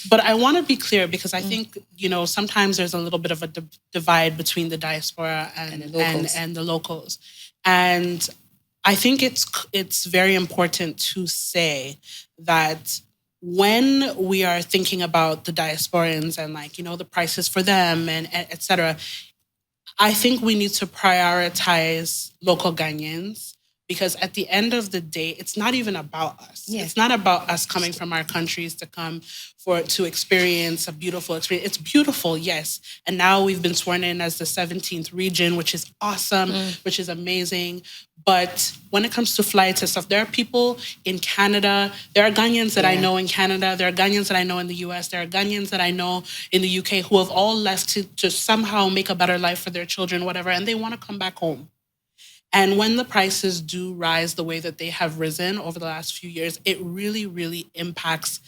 But I want to be clear because I think, sometimes there's a little bit of a divide between the diaspora and the locals. And I think it's very important to say that when we are thinking about the diasporans and the prices for them and et cetera, I think we need to prioritize local Ghanaians because at the end of the day, it's not even about us. Yeah. It's not about us coming from our countries to come to experience a beautiful experience. It's beautiful, yes. And now we've been sworn in as the 17th region, which is awesome, which is amazing. But when it comes to flights and stuff, there are people in Canada. There are Ghanaians that I know in Canada. There are Ghanaians that I know in the US. There are Ghanaians that I know in the UK who have all left to somehow make a better life for their children, whatever, and they want to come back home. And when the prices do rise the way that they have risen over the last few years, it really, really impacts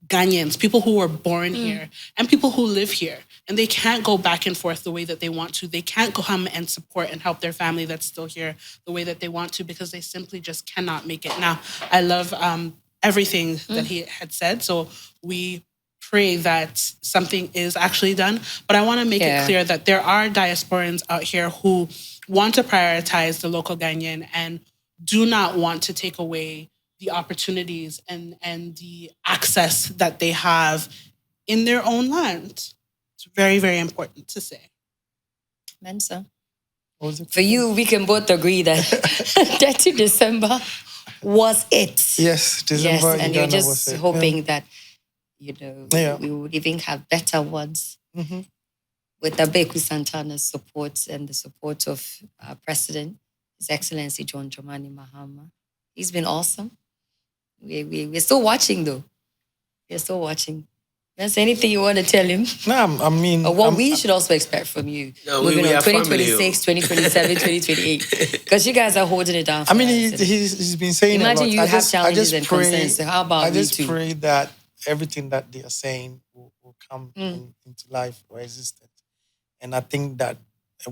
Ghanaians, people who were born here and people who live here. And they can't go back and forth the way that they want to. They can't come and support and help their family that's still here the way that they want to because they simply just cannot make it. Now, I love everything that he had said. So we pray that something is actually done. But I want to make it clear that there are diasporans out here who want to prioritize the local Ghanaian and do not want to take away the opportunities and the access that they have in their own land. It's very, very important to say. Mensa. For you, we can both agree that Detty December was it. Yes, December. Yes, and you're just hoping that, we would even have better ones. Mm-hmm. With Abeku Santana's support and the support of our President, His Excellency John Dramani Mahama. He's been awesome. We're still watching, though. We're still watching. Is there anything you want to tell him? No, we should also expect from you. No, moving on 2026, 2027, 2028. Because you guys are holding it down. He's been saying imagine a lot. You have challenges and concerns. So how about I just pray that everything that they are saying will come into life or existence. And I think that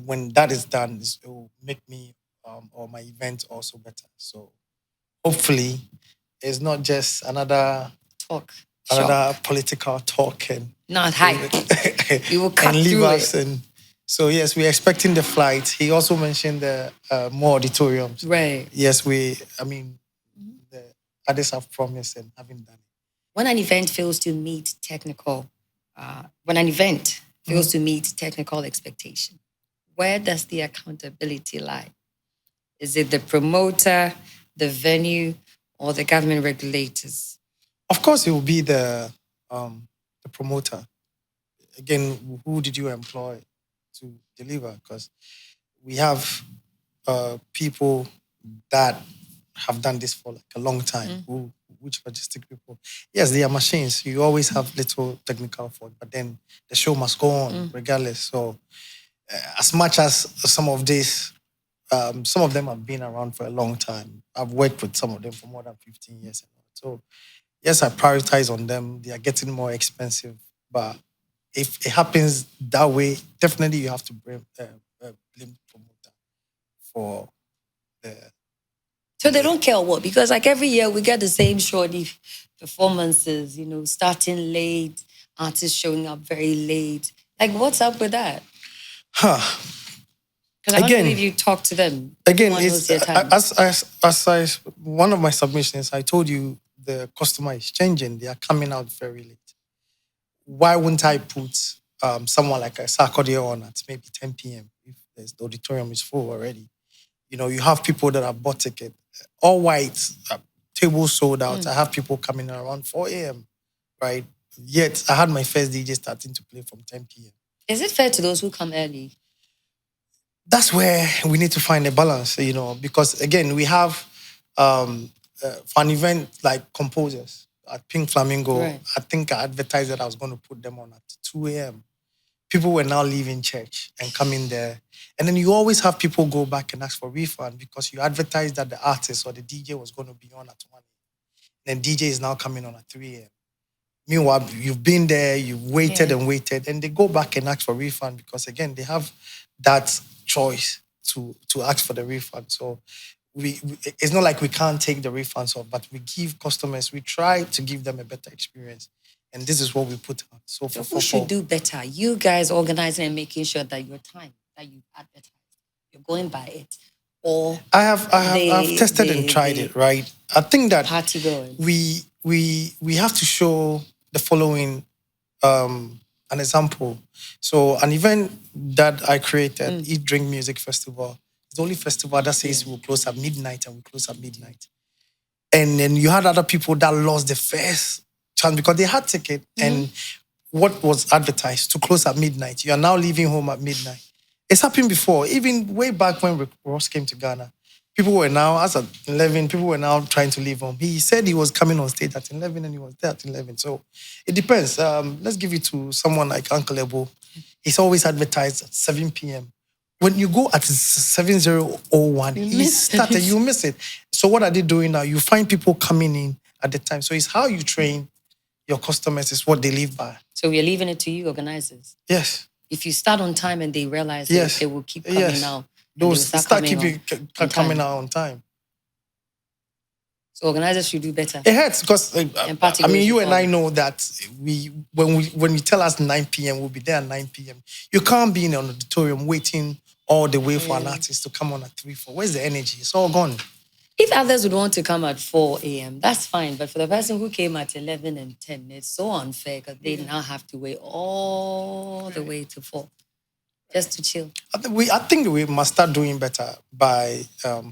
when that is done, it will make me or my event also better. So hopefully it's not just another political talk and not hype. You will cut and leave through us. it. And so yes, we're expecting the flight. He also mentioned the more auditoriums. Right. Yes, the others have promised and haven't done it. When an event fails to meet technical expectation, where does the accountability lie? Is it the promoter, the venue, or the government regulators? Of course, it will be the promoter. Again, who did you employ to deliver? Because we have people that have done this for a long time. Which logistic people? Yes, they are machines. You always have little technical fault, but then the show must go on regardless. So, as much as some of them have been around for a long time. I've worked with some of them for more than 15 years. So, yes, I prioritize on them. They are getting more expensive, but if it happens that way, definitely you have to blame the promoter for the. So they don't care what? Because every year we get the same shoddy performances, starting late, artists showing up very late. What's up with that? Because I don't believe you talk to them. Again, it's as one of my submissions, I told you the customer is changing. They are coming out very late. Why wouldn't I put someone like a Saturday on at maybe 10 p.m. if the auditorium is full already? You have people that have bought ticket, all white, tables sold out. I have people coming around 4 a.m., right? Yet I had my first DJ starting to play from 10 p.m. Is it fair to those who come early? That's where we need to find a balance, because again, we have for an event like composers at Pink Flamingo. Right. I think I advertised that I was going to put them on at 2 a.m. People were now leaving church and coming there. And then you always have people go back and ask for refund because you advertised that the artist or the DJ was going to be on at 1 a.m. Then DJ is now coming on at 3 a.m. Meanwhile, you've been there, you've waited and waited, and they go back and ask for refund because, again, they have that choice to ask for the refund. So it's not like we can't take the refunds off, but we give customers, we try to give them a better experience. And this is what we put out. So who should do better? You guys organizing and making sure that your time that you advertise, you're going by it. Or I've tested and tried it, right? I think that party going. We have to show the following an example. So an event that I created, Eat Drink Music Festival, it's the only festival that says we'll close at midnight and we close at midnight. And then you had other people that lost the first chance because they had ticket and what was advertised to close at midnight. You are now leaving home at midnight. It's happened before, even way back when Ross came to Ghana. People were now, as at 11, people were now trying to leave home. He said he was coming on stage at 11 and he was there at 11. So it depends. Let's give it to someone like Uncle Ebo. He's always advertised at 7 p.m. When you go at 70:01, you miss it. So what are they doing now? You find people coming in at the time. So it's how you train your customers is what they live by. So we're leaving it to you organizers? Yes. If you start on time and they realize they will keep coming out. Those start coming out on time. So organizers should do better. It hurts because, you and I know that when you tell us 9 p.m., we'll be there at 9 p.m. You can't be in an auditorium waiting all the way for an artist to come on at 3, 4. Where's the energy? It's all gone. If others would want to come at 4 a.m., that's fine. But for the person who came at 11 and 10, it's so unfair because they now have to wait all the way to 4 just to chill. I think we must start doing better by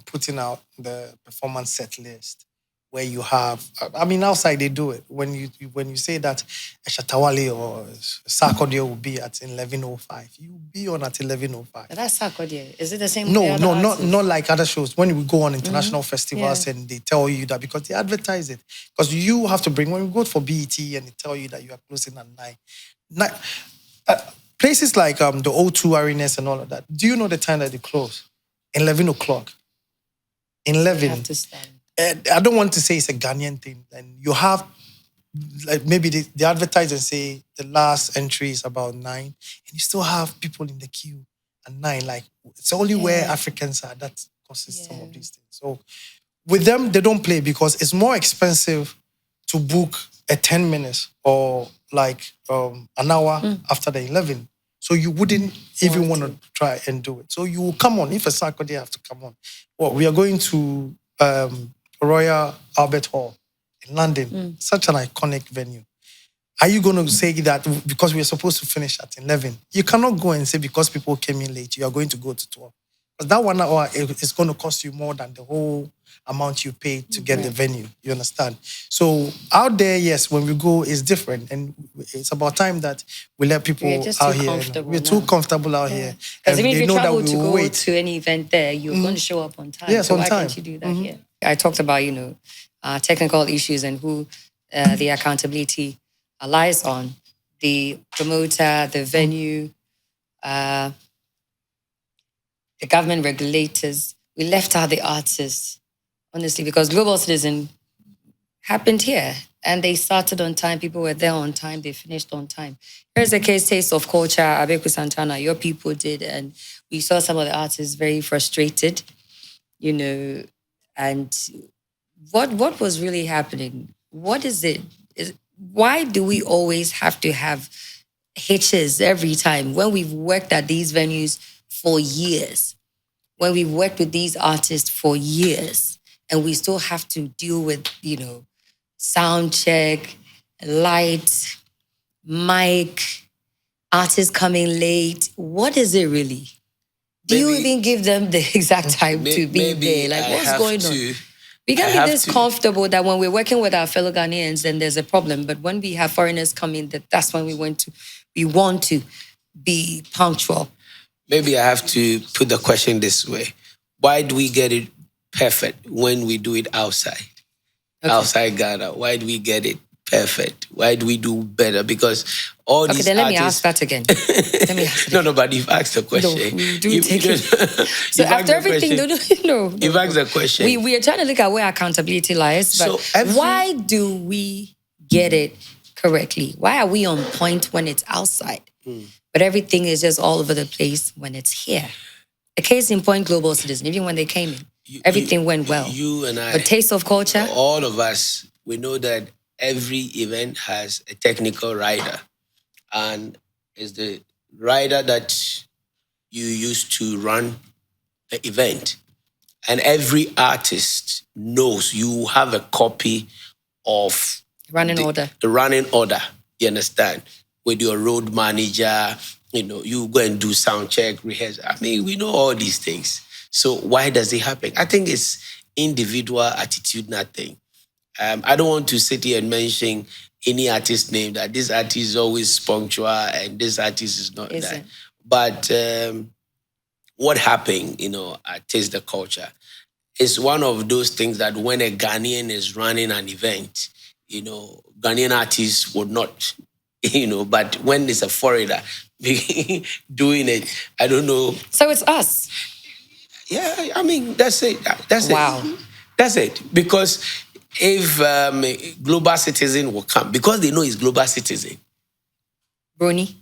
putting out the performance set list where you have, outside they do it. When you say that a Shatawale or Sarkodie will be at 11:05, you'll be on at 11:05. But that's Sarkodie. Is it the same? No, not like other shows. When we go on international festivals and they tell you that because they advertise it. Because you have to bring, when we go for BET and they tell you that you are closing at 9. Places like the O2 Arenas and all of that, do you know the time that they close? 11 o'clock. 11. You have to stand. I don't want to say it's a Ghanaian thing. And you have, like maybe they advertise and say the last entry is about 9, and you still have people in the queue at 9. Like, it's only where Africans are that causes some of these things. So with them, they don't play because it's more expensive to book a 10 minutes or like an hour after the 11. So you wouldn't even want to try and do it. So you will come on. If a Saturday have to come on. Well, we are going to Royal Albert Hall in London. Such an iconic venue. Are you going to say that because we are supposed to finish at 11? You cannot go and say because people came in late, you are going to go to 12. Because that 1 hour is going to cost you more than the whole amount you paid to get the venue. You understand? So out there, yes, when we go, it's different. And it's about time that we let people out here. We're too comfortable out here. Because if you travel to go to any event there, you're going to show up on time. Yes, so on why time. can't you do that here? I talked about, technical issues and who the accountability lies on. The promoter, the venue, the government regulators. We left out the artists, honestly, because Global Citizen happened here and they started on time. People were there on time. They finished on time. Here's a case, Taste of Culture, Abeku Santana, your people did. And we saw some of the artists very frustrated, and what was really happening? What is it? Why do we always have to have hitches every time when we've worked at these venues for years? when we worked with these artists for years and we still have to deal with, sound check, light, mic, artists coming late. What is it really? Do you even give them the exact time to be there? Like, what's going on? We can be this comfortable that when we're working with our fellow Ghanaians, then there's a problem. But when we have foreigners come in, that's when we want to be punctual. Maybe I have to put the question this way. Why do we get it perfect when we do it outside? Okay. Outside Ghana, why do we get it perfect? Why do we do better? Because all these then let me ask that again. No, but you've asked the question. No, we do take it. So after everything, you've asked the question. We are trying to look at where accountability lies. But why do we get it correctly? Why are we on point when it's outside? But everything is just all over the place when it's here. A case in point, Global Citizen, even when they came in, everything went well. You and I. But Taste of Culture? All of us, we know that every event has a technical rider. And it's the rider that you use to run the event. And every artist knows you have a copy of the running order. You understand? With your road manager, you go and do sound check, rehearse. I mean, we know all these things. So why does it happen? I think it's individual attitude, nothing. I don't want to sit here and mention any artist name that this artist is always punctual and this artist is not that. But what happened, at Taste the Culture is one of those things that when a Ghanaian is running an event, Ghanaian artists would not, but when it's a foreigner doing it, I don't know. So it's us. Yeah, I mean, that's it. Wow. That's it. Because if Global Citizen will come, because they know he's Global Citizen. Brony.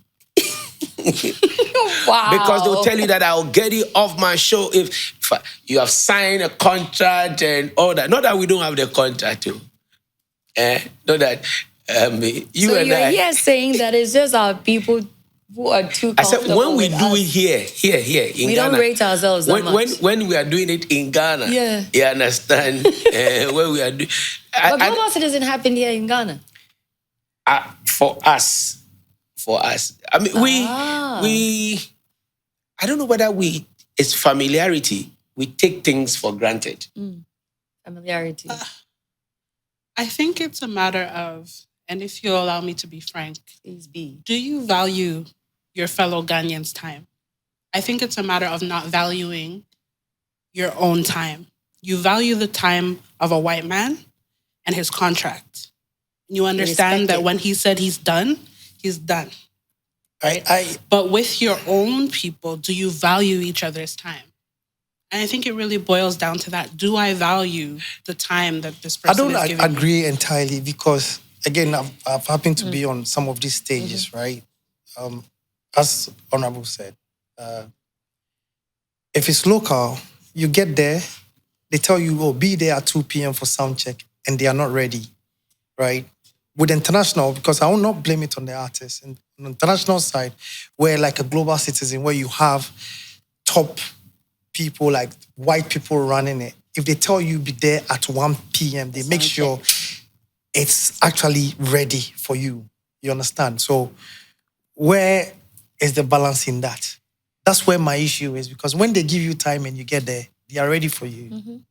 Wow. Because they'll tell you that I'll get it off my show if you have signed a contract and all that. Not that we don't have the contract, too. Not that you so and you're I... here saying that it's just our people who are too comfortable. I said, when we do it here in we Ghana... don't rate ourselves that much. When we are doing it in Ghana, you understand? When we are doing... But Global Citizen happened here in Ghana. For us. I mean, we... I don't know whether it's familiarity. We take things for granted. Familiarity. I think it's a matter of, and if you allow me to be frank, please be. Do you value your fellow Ghanaians' time? I think it's a matter of not valuing your own time. You value the time of a white man and his contract. You understand that when he said he's done, he's done. Right? But with your own people, do you value each other's time? And I think it really boils down to that. Do I value the time that this person is giving me? I don't agree entirely because, again, I've happened to be on some of these stages, right? As Honorable said, if it's local, you get there, they tell you, be there at 2 p.m. for sound check, and they are not ready, right? With international, because I will not blame it on the artists. And on the international side, where like a Global Citizen, where you have top people, like white people running it, if they tell you be there at 1 p.m., they make sure it's actually ready for you. You understand? So where is the balance in that? That's where my issue is, because when they give you time and you get there, they are ready for you.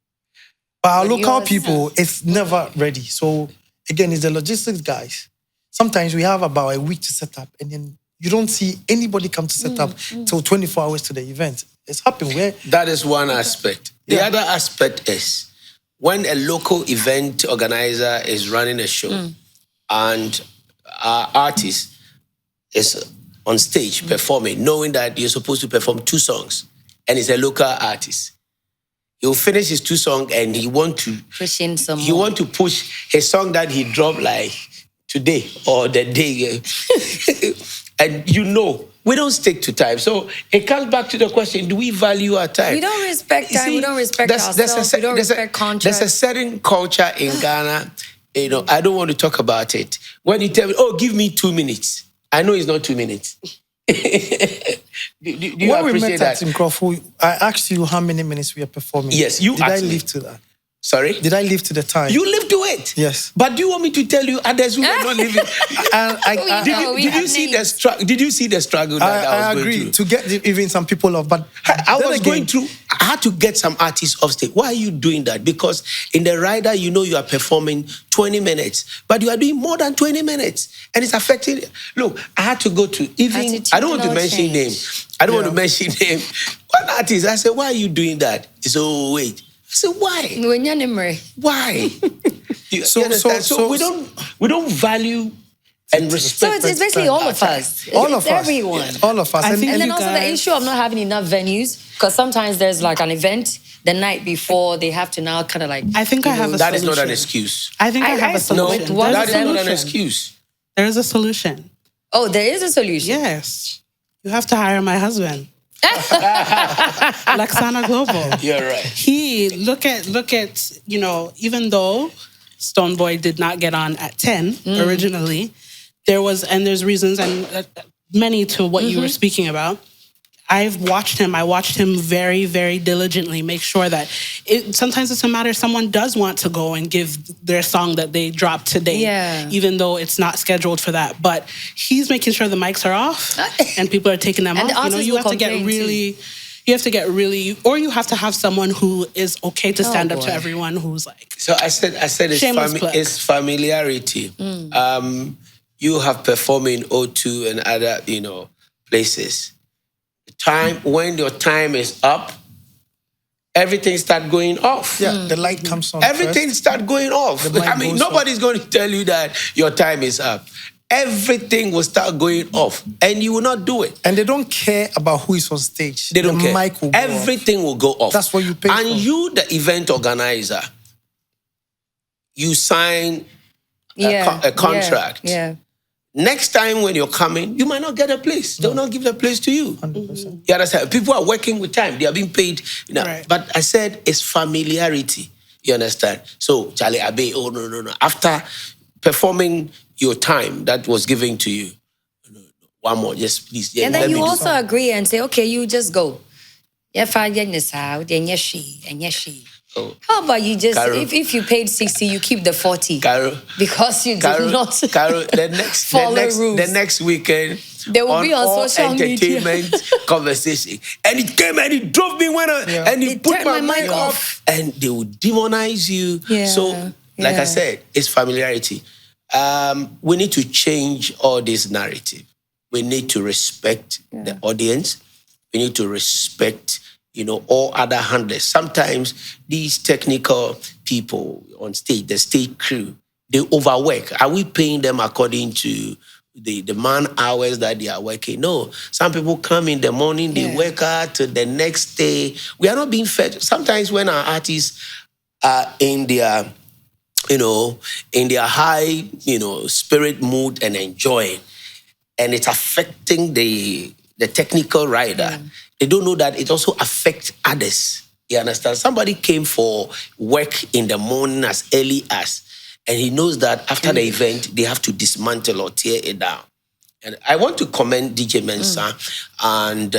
But our local people, it's never ready. So again, it's the logistics guys. Sometimes we have about a week to set up, and then you don't see anybody come to set up till 24 hours to the event. It's happened where... That is one aspect. The other aspect is when a local event organizer is running a show and our artist is on stage performing, knowing that you're supposed to perform 2 songs, and it's a local artist. He'll finish his 2 songs and he want to push in some more. He want to push his song that he dropped like today or the day. And we don't stick to time. So it comes back to the question, do we value our time? We don't respect time. We don't respect ourselves. We don't respect contracts. There's a certain culture in Ghana. I don't want to talk about it. When you tell me, give me 2 minutes. I know it's not 2 minutes. Do you when we appreciate met that? at Nkrofo, I asked you how many minutes we are performing. Yes, you Did asked I me. live to that? Sorry? Did I live to the time? You live to it. Yes. But do you want me to tell you others who are not living? Did you see the struggle? Did you see the struggle that I was going through? To get even some people off, but I was going through. I had to get some artists off stage. Why are you doing that? Because in the rider, you know you are performing 20 minutes, but you are doing more than 20 minutes, and it's affecting. Look, I had to go to even. I don't want to mention names. I don't want to mention name. One artist, I said, why are you doing that? He said, oh wait. I said, why? Why? So we don't value and respect. So it's basically all of us. All of us. Everyone. All of us. And then also the issue of not having enough venues, because sometimes there's like an event the night before, they have to now kind of like. I think I have a solution. That is not an excuse. I think I have a solution. No, that is not an excuse. There is a solution. Oh, there is a solution. Yes. You have to hire my husband. Laksana Global. You're right. Look at, you know, even though Stonebwoy did not get on at 10 originally, there's reasons and many to what you were speaking about. I watched him very, very diligently make sure that sometimes it's a matter someone does want to go and give their song that they dropped today, even though it's not scheduled for that. But he's making sure the mics are off and people are taking them off. You know, you have to get really, or you have to have someone who is okay to stand up to everyone who's like. So I said it's familiarity. You have performed in O2 and other, you know, places. When your time is up, everything start going off. Yeah, the light comes on. Everything start going off. I mean, nobody's going to tell you that your time is up. Everything will start going off, and you will not do it. And they don't care about who is on stage. They don't care. Mic will go Everything off. will go off. That's what you pay for. And you, the event organizer, you sign a contract. Yeah. Next time when you're coming, you might not get a place. They'll not give the place to you. 100%. You understand? People are working with time. They are being paid. You know. Right. But I said it's familiarity. You understand? So, Charlie Abe, no. After performing your time that was given to you, one more, just please. And then you also agree and say, okay, you just go. Oh. How about you just, Carol, if you paid 60, you keep the 40. Carol, because you did not Carol, the next weekend, they will be on social entertainment media. conversation. And it came and it drove me and it put my mic off. And they will demonize you. Yeah. So, like I said, it's familiarity. We need to change all this narrative. We need to respect the audience. We need to respect, you know, all other handlers. Sometimes these technical people on stage, the stage crew, they overwork. Are we paying them according to the man hours that they are working? No. Some people come in the morning, they work out to the next day. We are not being fed. Sometimes when our artists are in their, you know, in their high, you know, spirit mood and enjoying, and it's affecting the technical rider. They don't know that it also affects others. You understand? Somebody came for work in the morning as early as, and he knows that after the event, they have to dismantle or tear it down. And I want to commend DJ Mensah and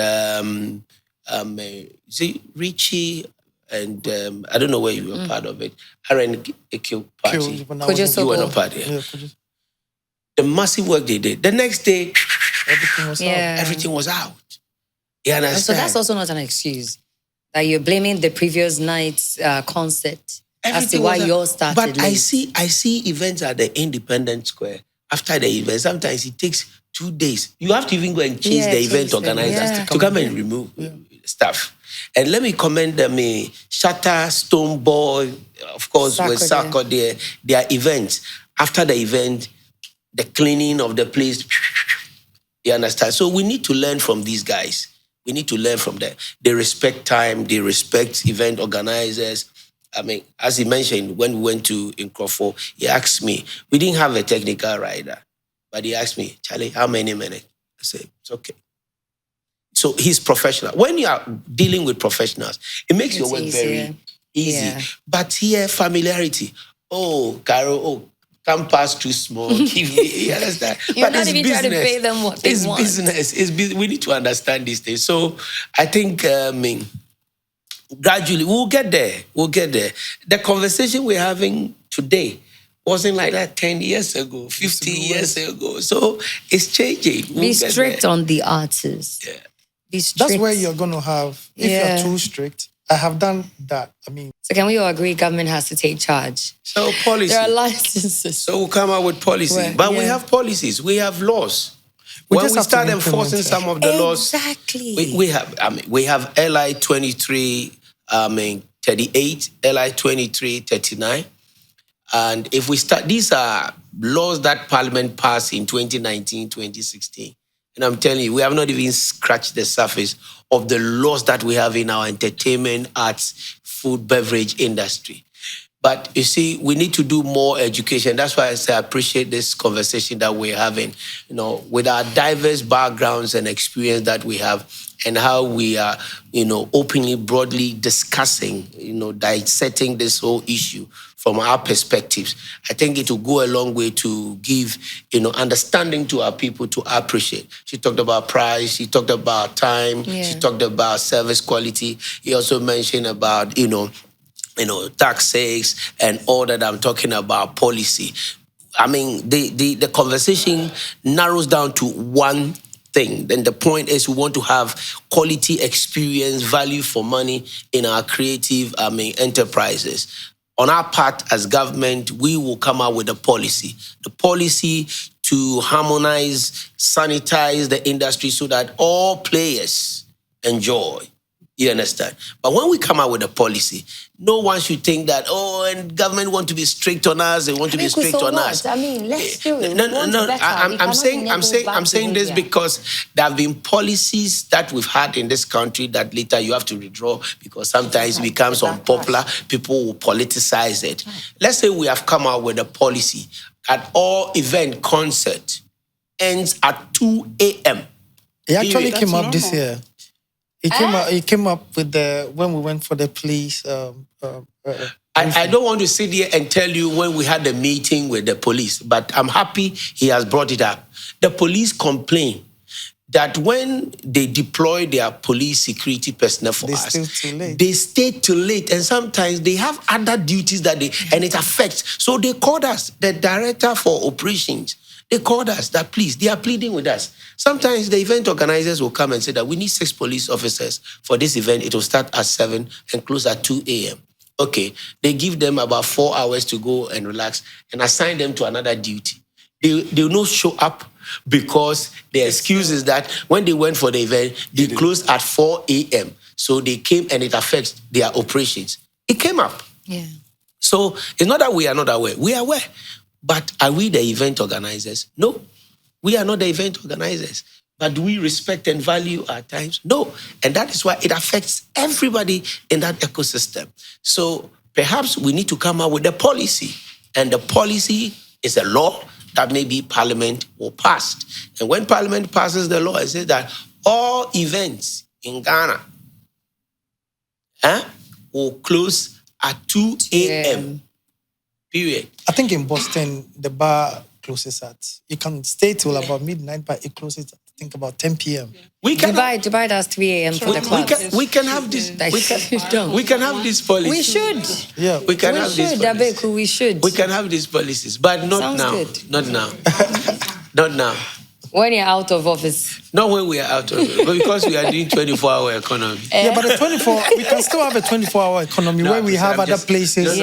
Richie and I don't know where you were part of it. RNQ party. You were not part of it. The massive work they did. The next day, everything was out. You understand? So that's also not an excuse. That you're blaming the previous night's concert as to why yours started But late. I see events at the Independence Square. After the event, sometimes it takes 2 days. You have to even go and chase the event organizers to come and remove stuff. And let me commend them, Shatter, Stonebwoy, of course, with Sako there, their events. After the event, the cleaning of the place, you understand? So we need to learn from these guys. We need to learn from them. They respect time. They respect event organizers. I mean, as he mentioned, when we went to Nkrofo, he asked me, we didn't have a technical rider, but he asked me, Charlie, how many minutes? I said, it's okay. So he's professional. When you are dealing with professionals, it makes your work very easy. Yeah. But here, familiarity. Oh, Carol, Come pass too small. Give me. You understand? You're not even trying to pay them what they want. It's business. We need to understand these things. So I think, gradually, we'll get there. The conversation we're having today wasn't like that 10 years ago, 15 years ago. So it's changing. Be strict on the artists. Yeah. Be strict. That's where you're going to have, if you're too strict. I have done that. I mean, so can we all agree government has to take charge? So policy. There are licenses. So we'll come out with policy. But we have policies. We have laws. When we start enforcing some of the laws, we have LI 23, 38, LI 23, 39. And if we start, these are laws that Parliament passed in 2019, 2016. And I'm telling you, we have not even scratched the surface of the laws that we have in our entertainment, arts, food, beverage industry. But you see, we need to do more education. That's why I say I appreciate this conversation that we're having, with our diverse backgrounds and experience that we have, and how we are, openly, broadly discussing, dissecting this whole issue from our perspectives. I think it will go a long way to give, understanding to our people to appreciate. She talked about price. She talked about time. Yeah. She talked about service quality. He also mentioned about, taxes and all that. I'm talking about policy. I mean, the conversation narrows down to one thing. Then the point is we want to have quality experience, value for money in our creative, enterprises. On our part as government, we will come out with a policy. The policy to harmonize, sanitize the industry so that all players enjoy. You understand? But when we come out with a policy, no one should think that, and government want to be strict on us, they want to be strict on us. I mean, let's do it. No. I'm saying this because there have been policies that we've had in this country that later you have to withdraw because sometimes it becomes unpopular. People will politicize it. Let's say we have come out with a policy that all event concert ends at 2 a.m. It actually came up this year. It came up with when we went for the police. I don't want to sit here and tell you when we had a meeting with the police, but I'm happy he has brought it up. The police complain that when they deploy their police security personnel for us, they stay too late, and sometimes they have other duties and it affects. So they called us, the director for operations. They called us that, please, they are pleading with us. Sometimes the event organizers will come and say that we need 6 police officers for this event. It will start at 7 and close at 2 a.m. Okay, they give them about 4 hours to go and relax and assign them to another duty. They will not show up because the excuse is that when they went for the event, they closed at 4 a.m. So they came and it affects their operations. It came up. Yeah. So it's not that we are not aware. We are aware. But are we the event organizers? No, we are not the event organizers. But do we respect and value our times? No. And that is why it affects everybody in that ecosystem. So perhaps we need to come up with a policy. And the policy is a law that maybe Parliament will pass. And when Parliament passes the law, it says that all events in Ghana will close at 2 a.m. Period. I think in Boston, the bar closes at, you can stay till about midnight, but it closes at, I think, about 10 p.m. Dubai does 3 a.m. for the clubs. We can have this. We can have this policy. We should. Yeah. We can have this policy. We should. We can have these policies, but not now. Good. Not now. Not now. When you're out of office. Not when we are out of it, but because we are doing 24-hour economy. Yeah, but we can still have a 24-hour economy where we have other places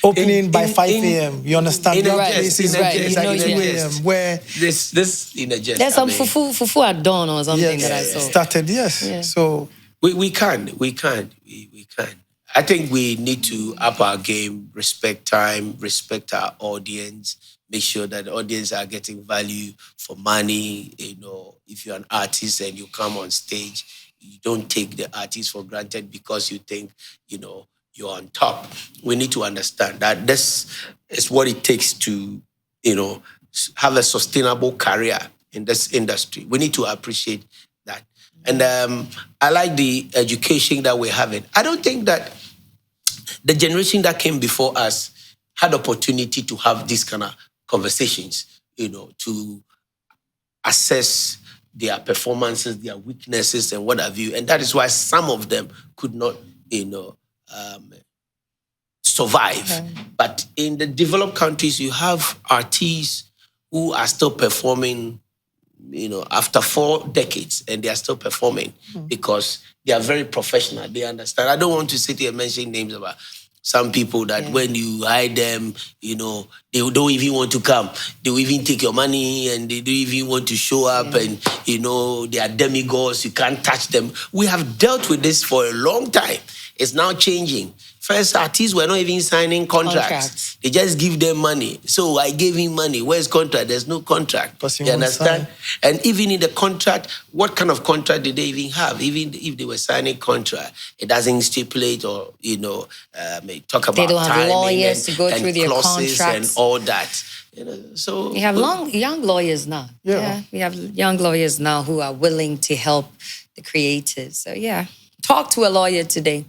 opening by 5 a.m. You understand? There are places opening at 2 a.m. where... This in a jest. There's some fufu at dawn or something that I saw. Started, yes. Yeah. So... We can. I think we need to up our game, respect time, respect our audience, make sure that the audience are getting value for money. If you're an artist and you come on stage, you don't take the artist for granted because you think, you're on top. We need to understand that this is what it takes to, have a sustainable career in this industry. We need to appreciate that. And I like the education that we're having. I don't think that the generation that came before us had opportunity to have this kind of conversations, to assess their performances, their weaknesses, and what have you. And that is why some of them could not, survive. Okay. But in the developed countries, you have artists who are still performing, after 4 decades, and they are still performing because they are very professional. They understand. I don't want to sit here and mention names about some people that when you hire them, they don't even want to come. They will even take your money and they don't even want to show up and, they are demigods. You can't touch them. We have dealt with this for a long time. It's now changing. First, artists were not even signing contracts. They just give them money. So I gave him money. Where's contract? There's no contract. You understand? And even in the contract, what kind of contract did they even have? Even if they were signing contract, it doesn't stipulate or, talk about they don't have lawyers to go through their contracts and all that. So we have young lawyers now. Yeah, we have young lawyers now who are willing to help the creators. So talk to a lawyer today.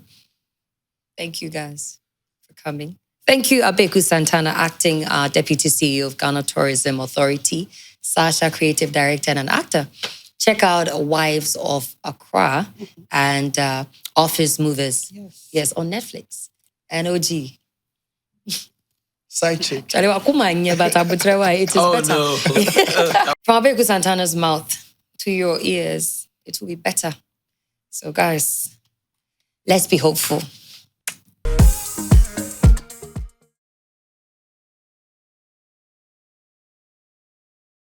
Thank you guys for coming. Thank you, Abeku Santana, Acting Deputy CEO of Ghana Tourism Authority, Sasha, Creative Director and an actor. Check out Wives of Accra and Office Movers. Yes, on Netflix. NOG. Side chick. It is better. No. From Abeku Santana's mouth to your ears, it will be better. So guys, let's be hopeful.